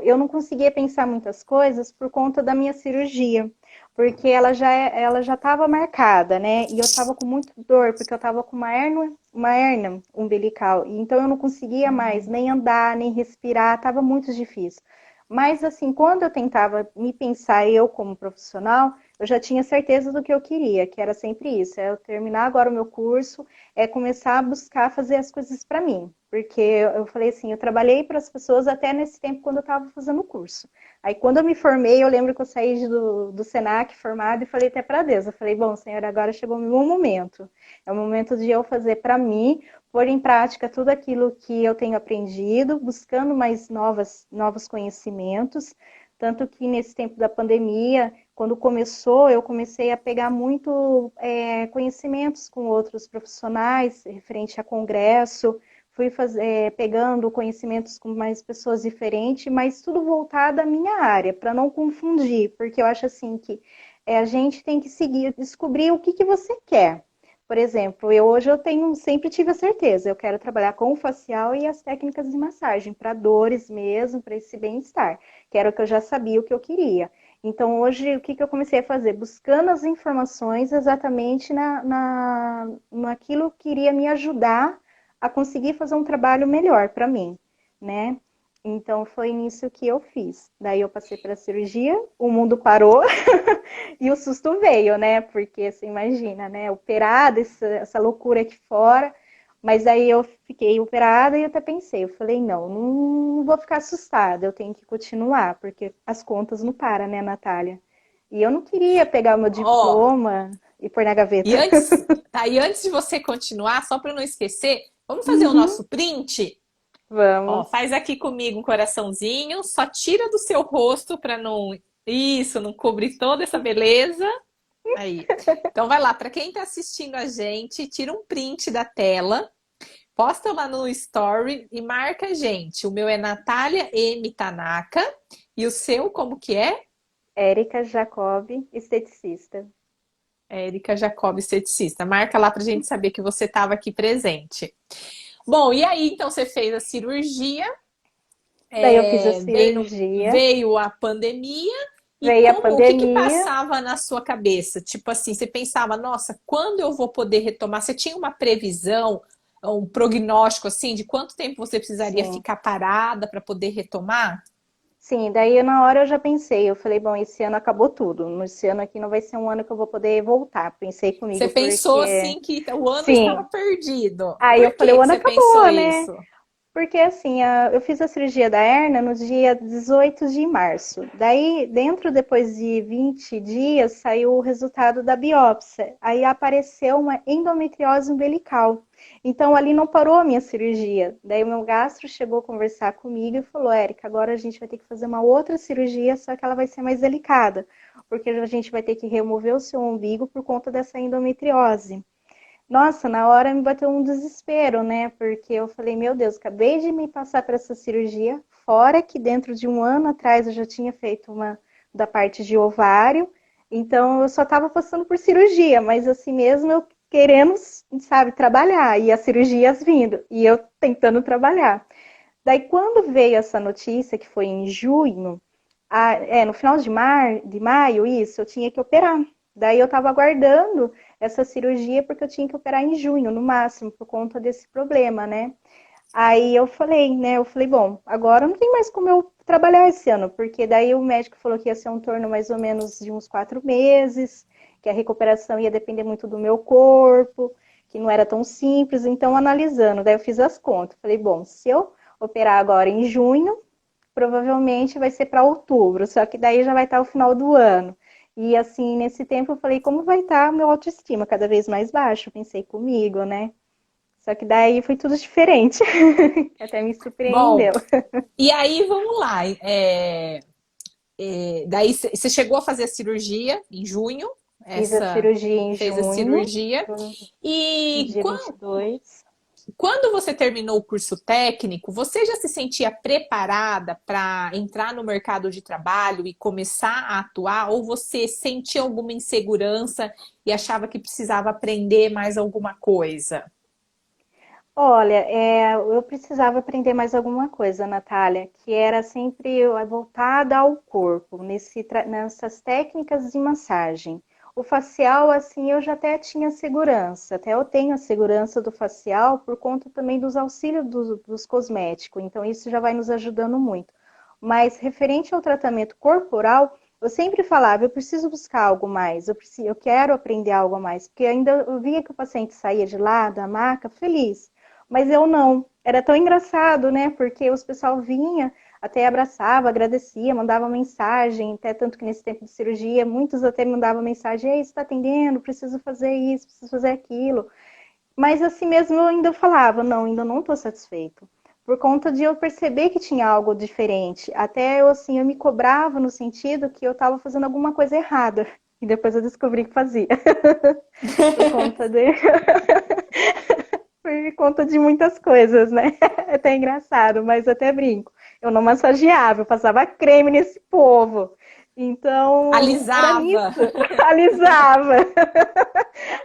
eu não conseguia pensar muitas coisas por conta da minha cirurgia, porque ela já estava marcada, né? E eu estava com muita dor, porque eu estava com uma hérnia umbilical. E então eu não conseguia mais nem andar, nem respirar, estava muito difícil. Mas assim, quando eu tentava me pensar eu como profissional, eu já tinha certeza do que eu queria, que era sempre isso, é eu terminar agora o meu curso, é começar a buscar fazer as coisas para mim. Porque eu falei assim, eu trabalhei para as pessoas até nesse tempo quando eu estava fazendo o curso. Aí quando eu me formei, eu lembro que eu saí do Senac formada e falei até para Deus, eu falei, bom, Senhor, agora chegou o meu momento. É o momento de eu fazer para mim, pôr em prática tudo aquilo que eu tenho aprendido, buscando mais novos conhecimentos. Tanto que nesse tempo da pandemia, quando começou, eu comecei a pegar muito conhecimentos com outros profissionais, referente a congresso, pegando conhecimentos com mais pessoas diferentes, mas tudo voltado à minha área, para não confundir, porque eu acho assim que a gente tem que seguir, descobrir o que você quer. Por exemplo, hoje eu sempre tive a certeza, eu quero trabalhar com o facial e as técnicas de massagem, para dores mesmo, para esse bem-estar, que era o que eu já sabia o que eu queria. Então, hoje, o que que eu comecei a fazer? Buscando as informações exatamente naquilo que iria me ajudar a conseguir fazer um trabalho melhor para mim, né? Então, foi nisso que eu fiz. Daí, eu passei pela cirurgia, o mundo parou e o susto veio, né? Porque você imagina, né? Operada, essa loucura aqui fora. Mas aí eu fiquei operada e até pensei, eu falei, não vou ficar assustada, eu tenho que continuar, porque as contas não param, né, Natália? E eu não queria pegar o meu Ó, diploma e pôr na gaveta. e antes, tá, e antes de você continuar, só para não esquecer, vamos fazer o Uhum, nosso print? Ó, vamos. faz aqui comigo um coraçãozinho, só tira do seu rosto para não, isso, não cobrir toda essa beleza. Aí. Então vai lá, para quem está assistindo a gente, tira um print da tela, posta lá no story e marca a gente. O meu é Natália M Tanaka e o seu como que é? Érica Jacob, esteticista. Érica Jacob, esteticista. Marca lá para a gente saber que você estava aqui presente. Bom, e aí então você fez a cirurgia, Daí eu fiz a veio, cirurgia, veio a pandemia. E veio a como, o que que pandemia. passava na sua cabeça? Tipo assim, você pensava, nossa, quando eu vou poder retomar? Você tinha uma previsão, um prognóstico assim, de quanto tempo você precisaria Sim. ficar parada para poder retomar? Sim, daí na hora eu já pensei, eu falei, bom, esse ano acabou tudo. Esse ano aqui não vai ser um ano que eu vou poder voltar. Pensei Você comigo, pensou porque assim que o ano estava sim. perdido. Aí eu Por falei, que o que ano você pensou acabou, né? isso? Porque assim, eu fiz a cirurgia da hérnia no dia 18 de março. Daí, depois de 20 dias, saiu o resultado da biópsia. Aí apareceu uma endometriose umbilical. Então, ali não parou a minha cirurgia. Daí, o meu gastro chegou a conversar comigo e falou: Érica, agora a gente vai ter que fazer uma outra cirurgia, só que ela vai ser mais delicada, porque a gente vai ter que remover o seu umbigo por conta dessa endometriose. Nossa, na hora me bateu um desespero, né? Porque eu falei, meu Deus, acabei de me passar por essa cirurgia, fora que dentro de um ano atrás eu já tinha feito uma da parte de ovário, então eu só estava passando por cirurgia, mas assim mesmo eu querendo, sabe, trabalhar, e as cirurgias vindo, e eu tentando trabalhar. Daí quando veio essa notícia, que foi em junho, no final de maio, isso, eu tinha que operar. Daí eu estava aguardando essa cirurgia porque eu tinha que operar em junho, no máximo, por conta desse problema, né? Aí eu falei, né? Eu falei, bom, agora não tem mais como eu trabalhar esse ano, porque daí o médico falou que ia ser um torno mais ou menos de uns 4 meses, que a recuperação ia depender muito do meu corpo, que não era tão simples. Então, analisando, daí eu fiz as contas. Falei, bom, se eu operar agora em junho, provavelmente vai ser para outubro, só que daí já vai estar o final do ano. E assim, nesse tempo eu falei, como vai estar meu autoestima cada vez mais baixo? Pensei comigo, né? Só que daí foi tudo diferente. Até me Bom, surpreendeu. e aí vamos lá. Daí você chegou a fazer a cirurgia em junho, Fiz a essa cirurgia em fez a junho, cirurgia. no E dia 22. quando você terminou o curso técnico, você já se sentia preparada para entrar no mercado de trabalho e começar a atuar? Ou você sentia alguma insegurança e achava que precisava aprender mais alguma coisa? Olha, eu precisava aprender mais alguma coisa, Natália, que era sempre voltada ao corpo, nessas técnicas de massagem. O facial, assim, eu já até tinha segurança, até eu tenho a segurança do facial por conta também dos auxílios dos cosméticos, então isso já vai nos ajudando muito. Mas referente ao tratamento corporal, eu sempre falava, eu preciso buscar algo mais, eu quero aprender algo a mais, porque ainda eu via que o paciente saía de lá, da maca, feliz. Mas eu não. Era tão engraçado, né? Porque os pessoal vinha, até abraçava, agradecia, mandava mensagem, até tanto que nesse tempo de cirurgia, muitos até mandavam mensagem, ei, você está atendendo? Preciso fazer isso, preciso fazer aquilo. Mas assim mesmo eu ainda falava, não, ainda não estou satisfeito. Por conta de eu perceber que tinha algo diferente. Até eu, assim, eu me cobrava no sentido que eu estava fazendo alguma coisa errada. E depois eu descobri que fazia. Por conta de por conta de muitas coisas, né? É até engraçado, mas até brinco. Eu não massageava, eu passava creme nesse povo. Então, era Alisava. nisso, alisava.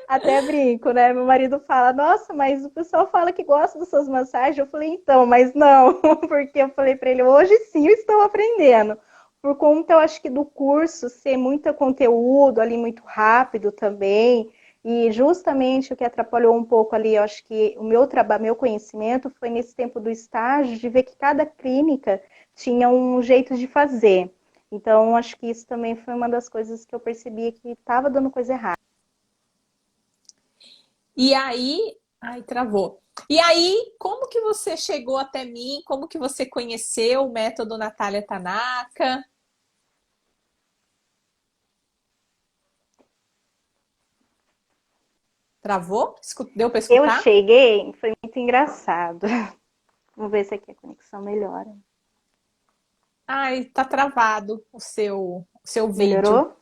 Até brinco, né? Meu marido fala: Nossa, mas o pessoal fala que gosta das suas massagens. Eu falei: Então, mas não, porque eu falei para ele: Hoje sim eu estou aprendendo. por conta, eu acho que do curso ser muito conteúdo ali, muito rápido também, e justamente o que atrapalhou um pouco ali, eu acho que o meu trabalho, meu conhecimento foi nesse tempo do estágio, de ver que cada clínica tinha um jeito de fazer. Então, acho que isso também foi uma das coisas que eu percebi que estava dando coisa errada. E aí, ai, travou. E aí, como que você chegou até mim? Como que você conheceu o método Natália Tanaka? Travou? Deu para Eu escutar? cheguei, foi muito engraçado. Vamos ver se aqui a conexão melhora. Ai, tá travado o seu vídeo. Melhorou?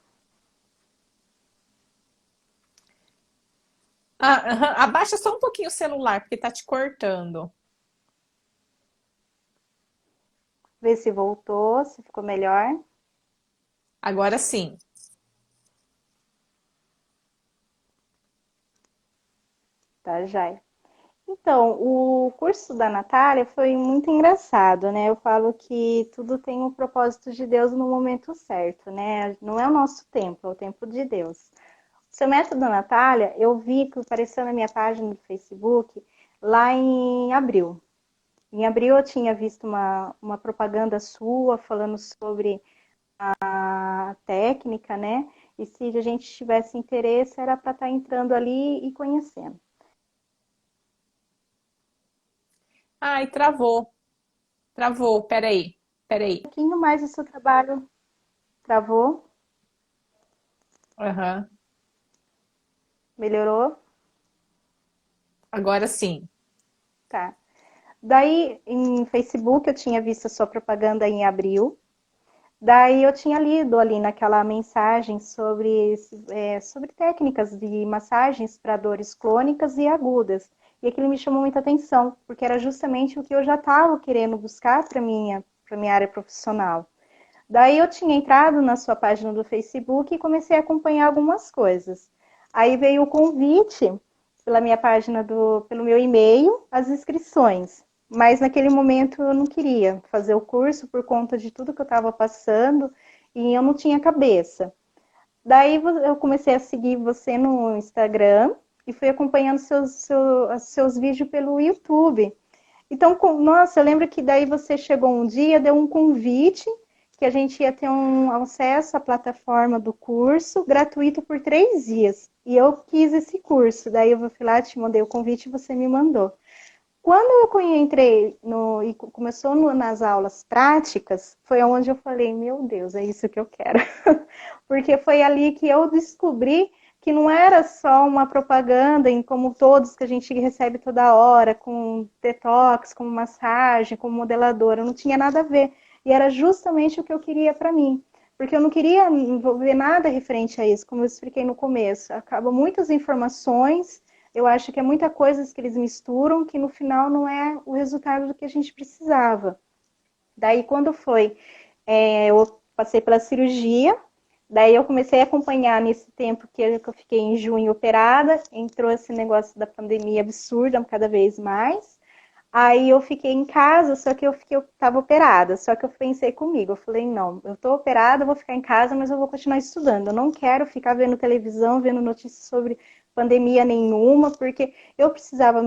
Ah, aham. Abaixa só um pouquinho o celular, porque tá te cortando. Vê se voltou, se ficou melhor. Agora sim. Tá, já. Então, o curso da Natália foi muito engraçado, né? Eu falo que tudo tem um propósito de Deus no momento certo, né? Não é o nosso tempo, é o tempo de Deus. O seu método da Natália, eu vi que apareceu na minha página do Facebook lá em abril. Em abril eu tinha visto uma propaganda sua falando sobre a técnica, né? E se a gente tivesse interesse, era para estar entrando ali e conhecendo. Ai, travou. Travou. Peraí. Um Peraí. pouquinho mais do seu trabalho travou, Aham. melhorou, Agora sim. tá. Daí, em Facebook, eu tinha visto a sua propaganda em abril. Daí, eu tinha lido ali naquela mensagem sobre técnicas de massagens para dores crônicas e agudas. E aquilo me chamou muita atenção, porque era justamente o que eu já estava querendo buscar para minha área profissional. Daí, eu tinha entrado na sua página do Facebook e comecei a acompanhar algumas coisas. Aí veio o convite pela minha página pelo meu e-mail, as inscrições. Mas naquele momento eu não queria fazer o curso por conta de tudo que eu estava passando e eu não tinha cabeça. Daí eu comecei a seguir você no Instagram e fui acompanhando seus vídeos pelo YouTube. Então, nossa, eu lembro que daí você chegou um dia, deu um convite que a gente ia ter um acesso à plataforma do curso gratuito por 3 dias. E eu quis esse curso. Daí eu fui lá, te mandei o convite e você me mandou. Quando eu entrei e começou nas aulas práticas, foi onde eu falei, meu Deus, é isso que eu quero. Porque foi ali que eu descobri que não era só uma propaganda, em como todos que a gente recebe toda hora, com detox, com massagem, com modeladora, não tinha nada a ver. E era justamente o que eu queria para mim. Porque eu não queria envolver nada referente a isso, como eu expliquei no começo. Acaba muitas informações, eu acho que é muita coisa que eles misturam, que no final não é o resultado do que a gente precisava. Daí, quando foi, eu passei pela cirurgia, daí eu comecei a acompanhar nesse tempo que eu fiquei em junho operada, entrou esse negócio da pandemia absurda cada vez mais. Aí eu fiquei em casa, só que eu estava operada, só que eu pensei comigo, eu falei, não, eu estou operada, eu vou ficar em casa, mas eu vou continuar estudando. Eu não quero ficar vendo televisão, vendo notícias sobre pandemia nenhuma, porque eu precisava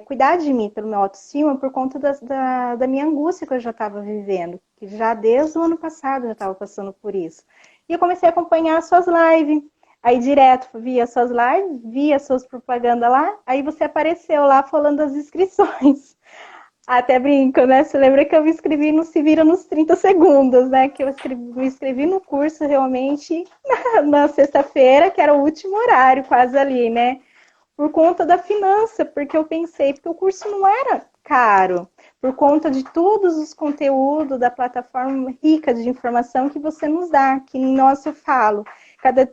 cuidar de mim pelo meu autoestima por conta da minha angústia que eu já estava vivendo, que já desde o ano passado eu já estava passando por isso. E eu comecei a acompanhar as suas lives, aí direto via suas lives, via suas propagandas lá, aí você apareceu lá falando das inscrições. Até brinco, né? Você lembra que eu me inscrevi no Se Vira nos 30 segundos, né? Que eu me inscrevi no curso realmente na sexta-feira, que era o último horário, quase ali, né? Por conta da finança, porque eu pensei, porque o curso não era caro, por conta de todos os conteúdos da plataforma rica de informação que você nos dá, que nós eu falo.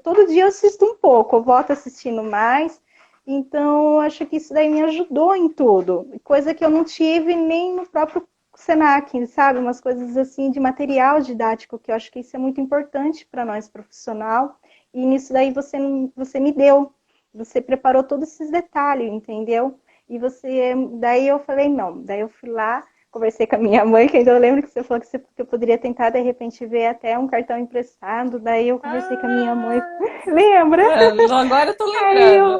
Todo dia eu assisto um pouco, eu volto assistindo mais, então eu acho que isso daí me ajudou em tudo, coisa que eu não tive nem no próprio Senac, sabe? Umas coisas assim de material didático, que eu acho que isso é muito importante para nós profissional, e nisso daí você me deu. Você preparou todos esses detalhes, entendeu? E daí eu falei, não. Daí eu fui lá, conversei com a minha mãe, que ainda eu lembro que você falou que eu poderia tentar, de repente, ver até um cartão emprestado. Daí eu conversei com a minha mãe. Ah, Lembra? agora eu tô Aí lembrando. eu,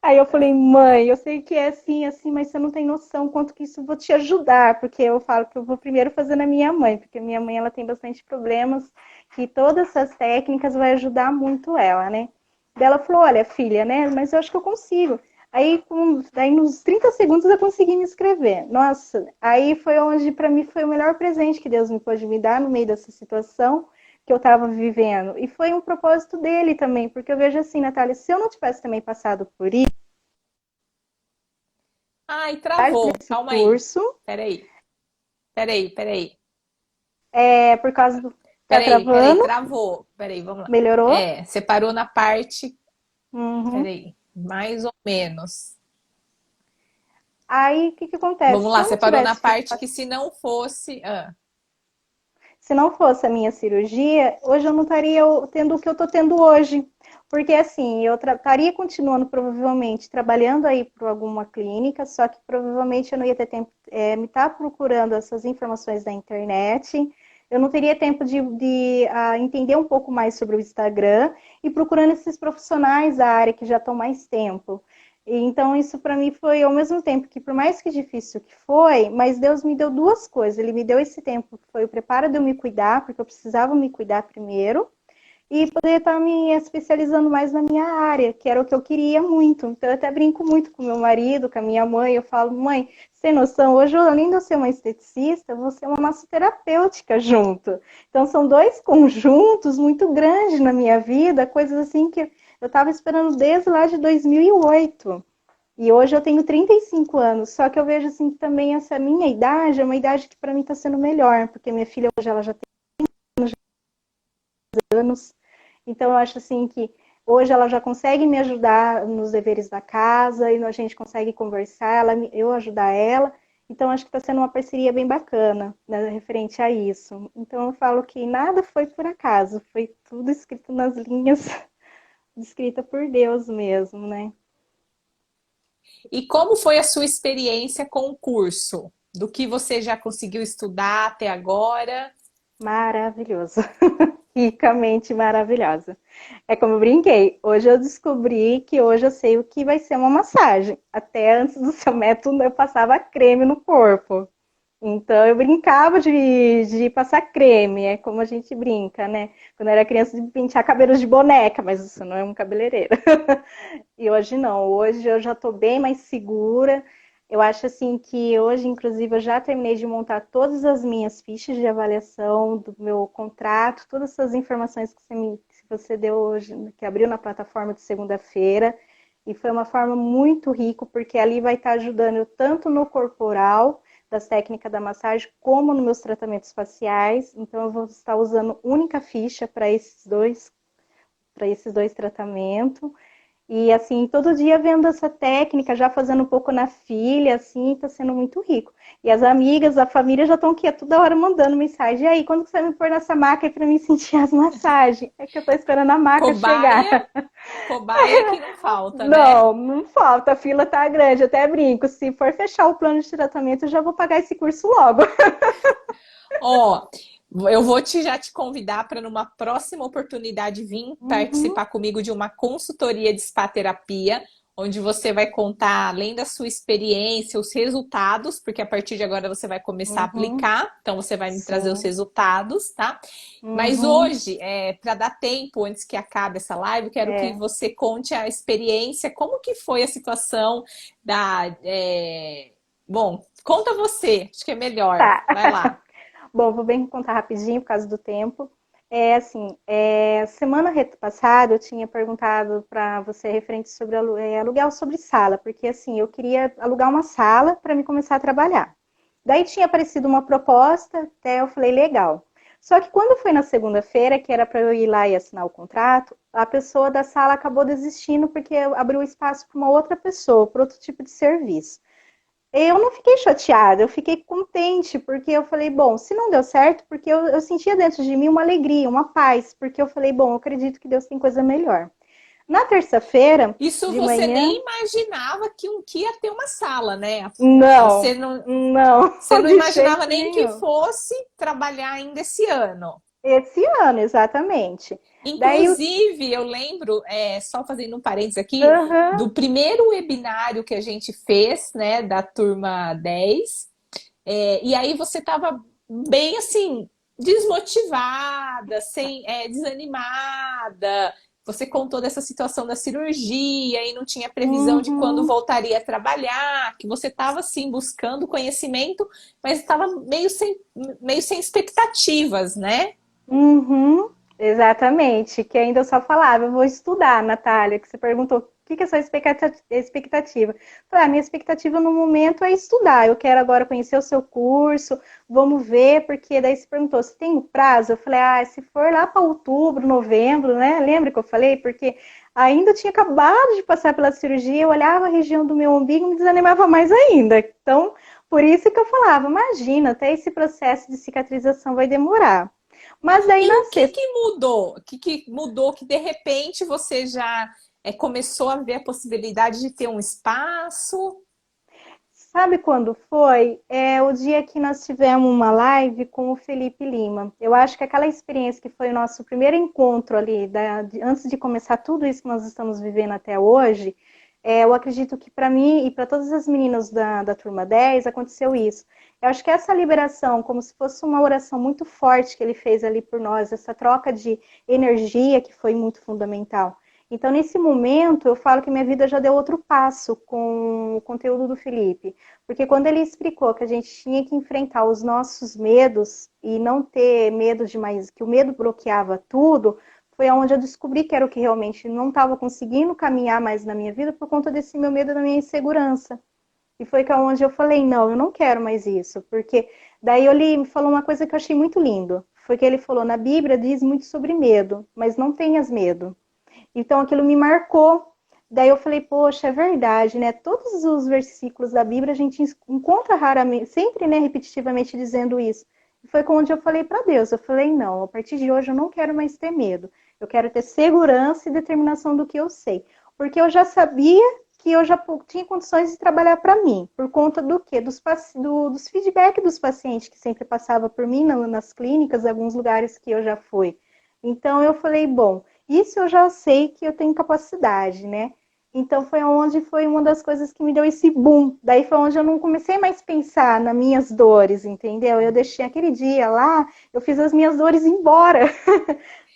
aí eu falei, mãe, eu sei que é assim, assim, mas você não tem noção quanto que isso vou te ajudar, porque eu falo que eu vou primeiro fazer na minha mãe, porque minha mãe ela tem bastante problemas, que todas essas técnicas vai ajudar muito ela, né? Daí ela falou, olha, filha, né? Mas eu acho que eu consigo. Daí nos 30 segundos eu consegui me inscrever. Nossa, aí foi onde para mim foi o melhor presente que Deus me pôde me dar no meio dessa situação que eu estava vivendo. E foi um propósito dele também, porque eu vejo assim, Natália, se eu não tivesse também passado por isso, Ai, travou. desse Calma aí. curso, Peraí, peraí. por causa do. Tá Peraí, travando? travou. Peraí, vamos lá. Melhorou? É, você parou na parte. Uhum. Peraí, mais ou menos. Aí, o que que acontece? Vamos Se lá, eu você não parou na tivesse parte que se não fosse. Se não fosse a minha cirurgia, hoje eu não estaria tendo o que eu estou tendo hoje. Porque assim, eu estaria continuando provavelmente trabalhando aí para alguma clínica, só que provavelmente eu não ia ter tempo me estar procurando essas informações na internet. Eu não teria tempo de entender um pouco mais sobre o Instagram e procurando esses profissionais da área que já estão mais tempo. Então, isso para mim foi ao mesmo tempo que, por mais que difícil que foi, mas Deus me deu duas coisas. Ele me deu esse tempo, que foi o preparo de eu me cuidar, porque eu precisava me cuidar primeiro, e poder estar me especializando mais na minha área, que era o que eu queria muito. Então, eu até brinco muito com meu marido, com a minha mãe. Eu falo, mãe, sem noção, hoje, além de eu ser uma esteticista, eu vou ser uma massoterapêutica junto. Então, são dois conjuntos muito grandes na minha vida, coisas assim que eu estava esperando desde lá de 2008. E hoje eu tenho 35 anos, só que eu vejo assim que também essa minha idade é uma idade que para mim está sendo melhor, porque minha filha hoje ela já tem anos, então eu acho assim que hoje ela já consegue me ajudar nos deveres da casa e a gente consegue conversar, eu ajudar ela. Então acho que está sendo uma parceria bem bacana, né, referente a isso. Então eu falo que nada foi por acaso, foi tudo escrito nas linhas, escrita por Deus mesmo, né? E como foi a sua experiência com o curso? Do que você já conseguiu estudar até agora? Maravilhoso. Ricamente maravilhosa. É como eu brinquei. Hoje eu descobri que hoje eu sei o que vai ser uma massagem. Até antes do seu método eu passava creme no corpo. Então eu brincava de passar creme, é como a gente brinca, né? Quando eu era criança de pentear cabelos de boneca, mas isso não é um cabeleireiro. E hoje não, hoje eu já estou bem mais segura. Eu acho assim que hoje, inclusive, eu já terminei de montar todas as minhas fichas de avaliação do meu contrato, todas essas informações que você deu hoje, que abriu na plataforma de segunda-feira. E foi uma forma muito rica, porque ali vai estar ajudando eu tanto no corporal, das técnicas da massagem, como nos meus tratamentos faciais. Então, eu vou estar usando única ficha para esses dois tratamentos. E assim, todo dia vendo essa técnica, já fazendo um pouco na filha, assim, tá sendo muito rico. E as amigas, a família já estão aqui toda hora mandando mensagem. E aí, quando que você vai me pôr nessa maca aí pra mim sentir as massagens? É que eu tô esperando a maca chegar. Cobaia, cobaia que não falta, né? Não, não falta, a fila tá grande, eu até brinco. Se for fechar o plano de tratamento, eu já vou pagar esse curso logo. Ó, eu vou já te convidar para numa próxima oportunidade vir Uhum, participar comigo de uma consultoria de spa terapia, onde você vai contar, além da sua experiência, os resultados, porque a partir de agora você vai começar a uhum, aplicar, então você vai me trazer os sim, resultados, tá? Mas uhum, hoje, para dar tempo antes que acabe essa live, eu quero que é, você conte a experiência, como que foi a situação da. Bom, conta você, acho que é melhor. tá. Vai lá. Bom, vou bem contar rapidinho por causa do tempo. É assim, semana passada eu tinha perguntado para você referente sobre aluguel sobre sala, porque assim, eu queria alugar uma sala para me começar a trabalhar. Daí tinha aparecido uma proposta, até eu falei, legal. Só que quando foi na segunda-feira, que era para eu ir lá e assinar o contrato, a pessoa da sala acabou desistindo porque abriu espaço para uma outra pessoa, para outro tipo de serviço. Eu não fiquei chateada, eu fiquei contente, porque eu falei, bom, se não deu certo, porque eu sentia dentro de mim uma alegria, uma paz, porque eu falei, bom, eu acredito que Deus tem coisa melhor. Na terça-feira, Isso de você manhã, nem imaginava que ia ter uma sala, né? não, Você não, não, você não de imaginava jeito nem que nenhum. fosse trabalhar ainda esse ano. Esse ano, exatamente. Daí, Inclusive, eu lembro, só fazendo um parênteses aqui, aham, do primeiro webinário que a gente fez, né, da turma 10. E aí você estava bem assim, desmotivada, desanimada. Você contou dessa situação da cirurgia e não tinha previsão de quando uhum, voltaria a trabalhar, que você estava assim buscando conhecimento, mas estava meio sem expectativas, né? uhum, exatamente. Que ainda eu só falava, eu vou estudar, Natália, que você perguntou o que é a sua expectativa. Falei, a minha expectativa no momento é estudar. Eu quero agora conhecer o seu curso, vamos ver, porque daí você perguntou se tem um prazo. Eu falei, se for lá para outubro, novembro, né? Lembra que eu falei? Porque ainda eu tinha acabado de passar pela cirurgia, eu olhava a região do meu umbigo e me desanimava mais ainda. Então, por isso que eu falava, imagina, até esse processo de cicatrização vai demorar. Mas daí E na o que sexta, que mudou? O que que mudou que de repente você já começou a ver a possibilidade de ter um espaço? sabe quando foi? É o dia que nós tivemos uma live com o Felipe Lima. Eu acho que aquela experiência que foi o nosso primeiro encontro ali, antes de começar tudo isso que nós estamos vivendo até hoje, eu acredito que para mim e para todas as meninas da turma 10 aconteceu isso. Eu acho que essa liberação, como se fosse uma oração muito forte que ele fez ali por nós, essa troca de energia que foi muito fundamental. Então, nesse momento, eu falo que minha vida já deu outro passo com o conteúdo do Felipe. Porque quando ele explicou que a gente tinha que enfrentar os nossos medos e não ter medo demais, que o medo bloqueava tudo, foi onde eu descobri que era o que realmente não estava conseguindo caminhar mais na minha vida por conta desse meu medo e da minha insegurança. E foi que onde eu falei, não, eu não quero mais isso. Porque daí ele me falou uma coisa que eu achei muito lindo. Foi que ele falou, na Bíblia diz muito sobre medo, mas não tenhas medo. Então aquilo me marcou. Daí eu falei, poxa, é verdade, né? Todos os versículos da Bíblia a gente encontra raramente, sempre, né, repetitivamente dizendo isso. E foi quando eu falei para Deus, eu falei, não, a partir de hoje eu não quero mais ter medo. Eu quero ter segurança e determinação do que eu sei. Porque eu já sabia que eu já tinha condições de trabalhar para mim, por conta do quê? Dos feedback dos pacientes que sempre passava por mim nas clínicas, alguns lugares que eu já fui. Então eu falei, bom, isso eu já sei que eu tenho capacidade, né? Então foi uma das coisas que me deu esse boom. Daí foi onde eu não comecei mais a pensar nas minhas dores, entendeu? Eu deixei aquele dia lá, eu fiz as minhas dores embora.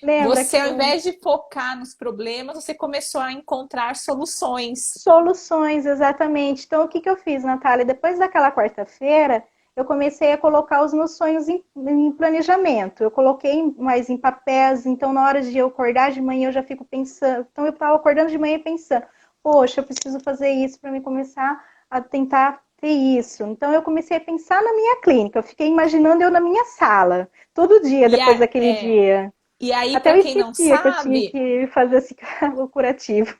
Lembra Você, que ao invés de focar nos problemas, você começou a encontrar soluções. soluções, exatamente. Então, o que que eu fiz, Natália? Depois daquela quarta-feira, eu comecei a colocar os meus sonhos em planejamento. Eu coloquei mais em papéis, então na hora de eu acordar de manhã eu já fico pensando. Então eu estava acordando de manhã pensando, poxa, eu preciso fazer isso para me começar a tentar ter isso. Então eu comecei a pensar na minha clínica. Eu fiquei imaginando eu na minha sala, todo dia E, depois a- daquele é, dia. e aí, Até para eu quem não esquecia que eu tinha sabe, que fazer o curativo.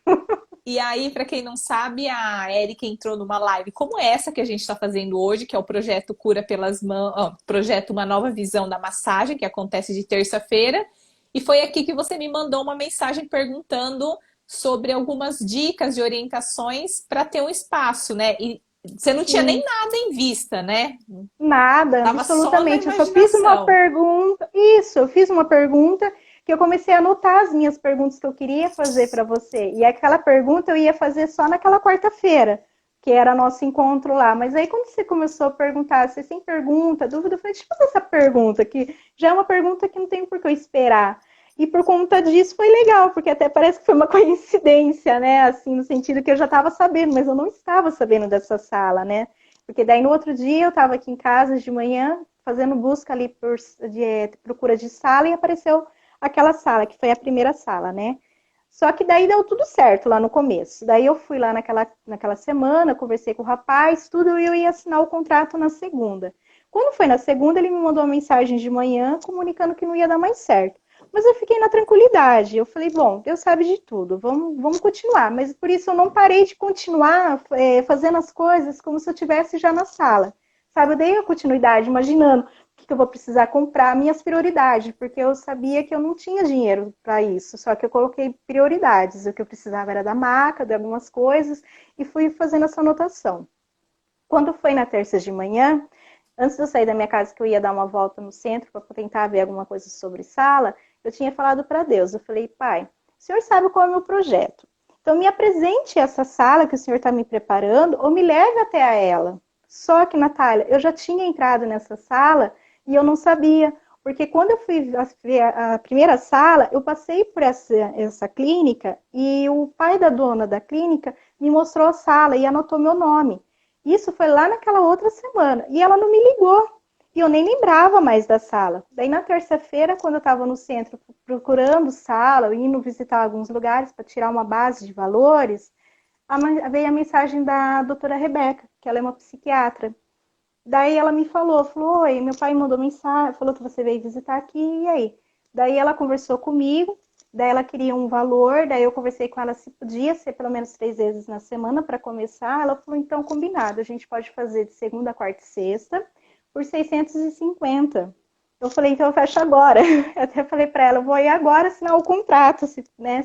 a Erika entrou numa live como essa que a gente está fazendo hoje, que é o projeto Cura pelas Mãos, projeto Uma Nova Visão da Massagem, que acontece de terça-feira. E foi aqui que você me mandou uma mensagem perguntando sobre algumas dicas e orientações para ter um espaço, né? E você não tinha nem Sim. nada em vista, né? Nada, Tava só na absolutamente. Eu só fiz uma imaginação. pergunta. Isso, eu fiz uma pergunta que eu comecei a anotar as minhas perguntas que eu queria fazer para você. E aquela pergunta eu ia fazer só naquela quarta-feira, que era nosso encontro lá. Mas aí, quando você começou a perguntar, você sem pergunta, dúvida, eu falei, deixa eu fazer essa pergunta, que já é uma pergunta que não tem por que eu esperar. E por conta disso foi legal, porque até parece que foi uma coincidência, né? Assim, no sentido que eu já estava sabendo, mas eu não estava sabendo dessa sala, né? Porque daí no outro dia eu estava aqui em casa de manhã, fazendo busca ali procura de sala e apareceu aquela sala, que foi a primeira sala, né? Só que daí deu tudo certo lá no começo. Daí eu fui lá naquela semana, conversei com o rapaz, tudo, e eu ia assinar o contrato na segunda. Quando foi na segunda, ele me mandou uma mensagem de manhã comunicando que não ia dar mais certo. Mas eu fiquei na tranquilidade. Eu falei, bom, Deus sabe de tudo, vamos continuar. Mas por isso eu não parei de continuar fazendo as coisas como se eu estivesse já na sala. Sabe, eu dei a continuidade, imaginando o que que eu vou precisar comprar, minhas prioridades, porque eu sabia que eu não tinha dinheiro para isso, só que eu coloquei prioridades, o que eu precisava era da maca, de algumas coisas, e fui fazendo essa anotação. Quando foi na terça de manhã, antes de eu sair da minha casa, que eu ia dar uma volta no centro para tentar ver alguma coisa sobre sala, eu tinha falado para Deus, eu falei, pai, o senhor sabe qual é o meu projeto, então me apresente essa sala que o senhor está me preparando, ou me leve até a ela. Só que, Natália, eu já tinha entrado nessa sala e eu não sabia, porque quando eu fui ver a primeira sala, eu passei por essa clínica e o pai da dona da clínica me mostrou a sala e anotou meu nome. Isso foi lá naquela outra semana e ela não me ligou e eu nem lembrava mais da sala. Daí na terça-feira, quando eu estava no centro procurando sala, indo visitar alguns lugares para tirar uma base de valores, veio a mensagem da doutora Rebeca, que ela é uma psiquiatra. Daí ela me falou, oi, meu pai mandou mensagem, falou que você veio visitar aqui, e aí? Daí ela conversou comigo, daí ela queria um valor, daí eu conversei com ela se podia ser pelo menos 3 vezes na semana para começar. Ela falou, então, combinado, a gente pode fazer de segunda, quarta e sexta por 650. Eu falei, então eu fecho agora. Eu até falei para ela, eu vou ir agora assinar o contrato, se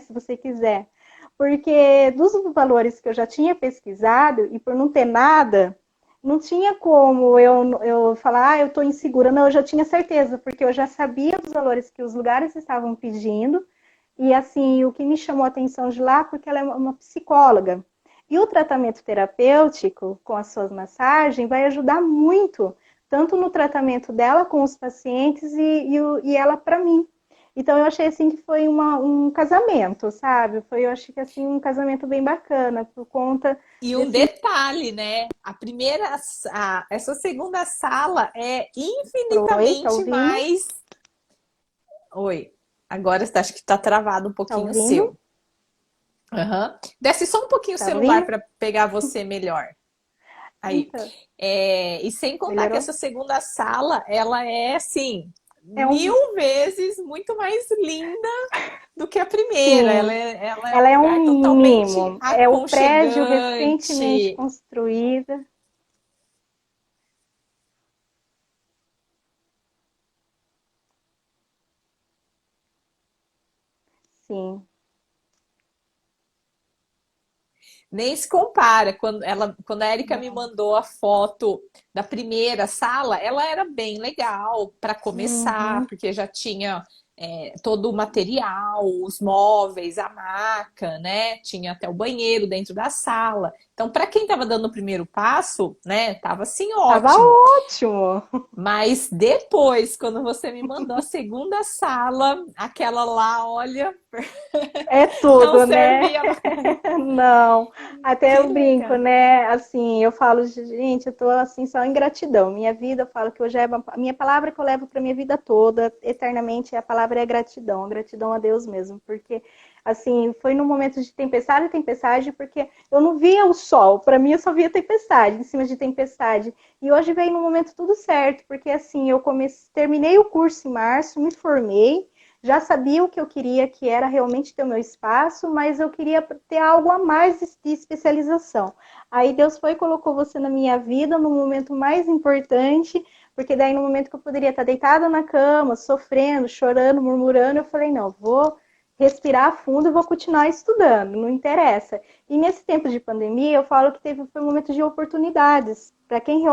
você quiser. Porque dos valores que eu já tinha pesquisado, e por não ter nada, não tinha como eu falar, eu estou insegura. Não, eu já tinha certeza, porque eu já sabia os valores que os lugares estavam pedindo. E assim, o que me chamou a atenção de lá, porque ela é uma psicóloga. E o tratamento terapêutico com as suas massagens vai ajudar muito, tanto no tratamento dela com os pacientes e ela para mim. Então eu achei assim que foi um casamento, sabe? Eu achei que assim um casamento bem bacana por conta E um detalhe, né? Essa segunda sala é Oi, tá infinitamente ouvindo? mais. Oi, agora acho que está travado um Tá pouquinho o ouvindo? seu. Uhum. Desce só um pouquinho o Tá celular ouvindo? para pegar você melhor. Aí. Então, E sem contar que melhorou? essa segunda sala, ela é assim, É um 1000 vezes muito mais linda do que a primeira. sim. Ela é Ela um é lugar um totalmente mimo. É o prédio recentemente aconchegante. construído. Sim. Nem se compara. Quando a Erika me Não. mandou a foto da primeira sala, ela era bem legal para começar, Uhum. porque já tinha todo o material, os móveis, a maca, né? Tinha até o banheiro dentro da sala. Então, para quem estava dando o primeiro passo, né, tava assim Tava ótimo. ótimo. Mas depois, quando você me mandou a segunda sala, aquela lá, olha, É não tudo, né? servia mais. Não, até Que eu brinco, legal. né? Assim, eu falo, gente, eu tô assim só em gratidão. Minha vida, eu falo que hoje é a minha palavra que eu levo para minha vida toda, eternamente, a palavra é gratidão, gratidão a Deus mesmo, porque assim, foi num momento de tempestade, tempestade, porque eu não via o sol, para mim eu só via tempestade, em cima de tempestade. E hoje veio no momento tudo certo, porque assim, terminei o curso em março, me formei, já sabia o que eu queria, que era realmente ter o meu espaço, mas eu queria ter algo a mais de especialização. Aí Deus foi e colocou você na minha vida no momento mais importante, porque daí no momento que eu poderia estar deitada na cama, sofrendo, chorando, murmurando, eu falei, não, vou respirar fundo e vou continuar estudando, não interessa. E nesse tempo de pandemia, eu falo que foi um momento de oportunidades. Para quem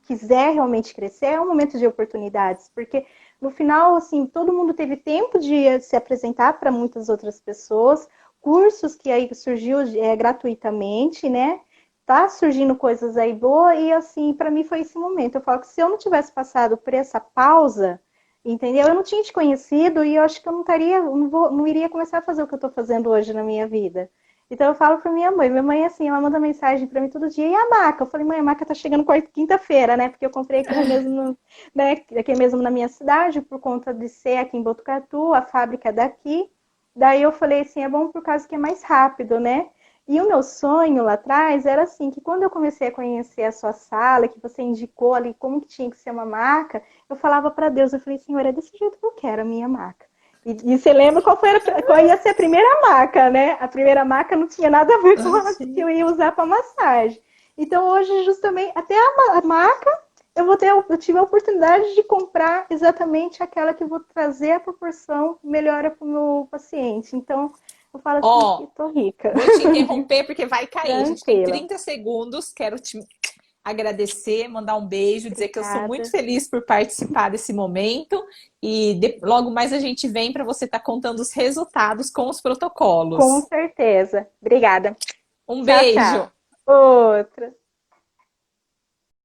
quiser realmente crescer, é um momento de oportunidades, porque no final, assim, todo mundo teve tempo de se apresentar para muitas outras pessoas, cursos que aí surgiu gratuitamente, né? Tá surgindo coisas aí boas e assim, para mim foi esse momento. Eu falo que se eu não tivesse passado por essa pausa, entendeu? Eu não tinha te conhecido e eu acho que eu não estaria, não iria começar a fazer o que eu estou fazendo hoje na minha vida. Então eu falo para minha mãe assim, ela manda mensagem para mim todo dia, e a maca? Eu falei, mãe, a maca tá chegando quinta-feira, né? Porque eu comprei aqui mesmo, né? Aqui mesmo na minha cidade, por conta de ser aqui em Botucatu, a fábrica é daqui. Daí eu falei assim, é bom por causa que é mais rápido, né? E o meu sonho lá atrás era assim, que quando eu comecei a conhecer a sua sala, que você indicou ali como que tinha que ser uma maca, eu falava para Deus, eu falei, Senhor, é desse jeito que eu quero a minha maca. E você lembra qual ia ser a primeira maca, né? A primeira maca não tinha nada a ver com a que eu ia usar para massagem. Então hoje justamente, até a maca eu tive a oportunidade de comprar exatamente aquela que eu vou trazer a proporção melhora para o meu paciente. Então, eu falo assim Ó, que tô rica. vou te interromper porque vai cair. A gente tem Tranquila. 30 segundos. Quero te agradecer, mandar um beijo, dizer que eu sou muito Obrigada. feliz por participar desse momento. E logo mais a gente vem para você estar contando os resultados com os Com protocolos. certeza. Obrigada. Um Tchau, tchau. beijo! Outra.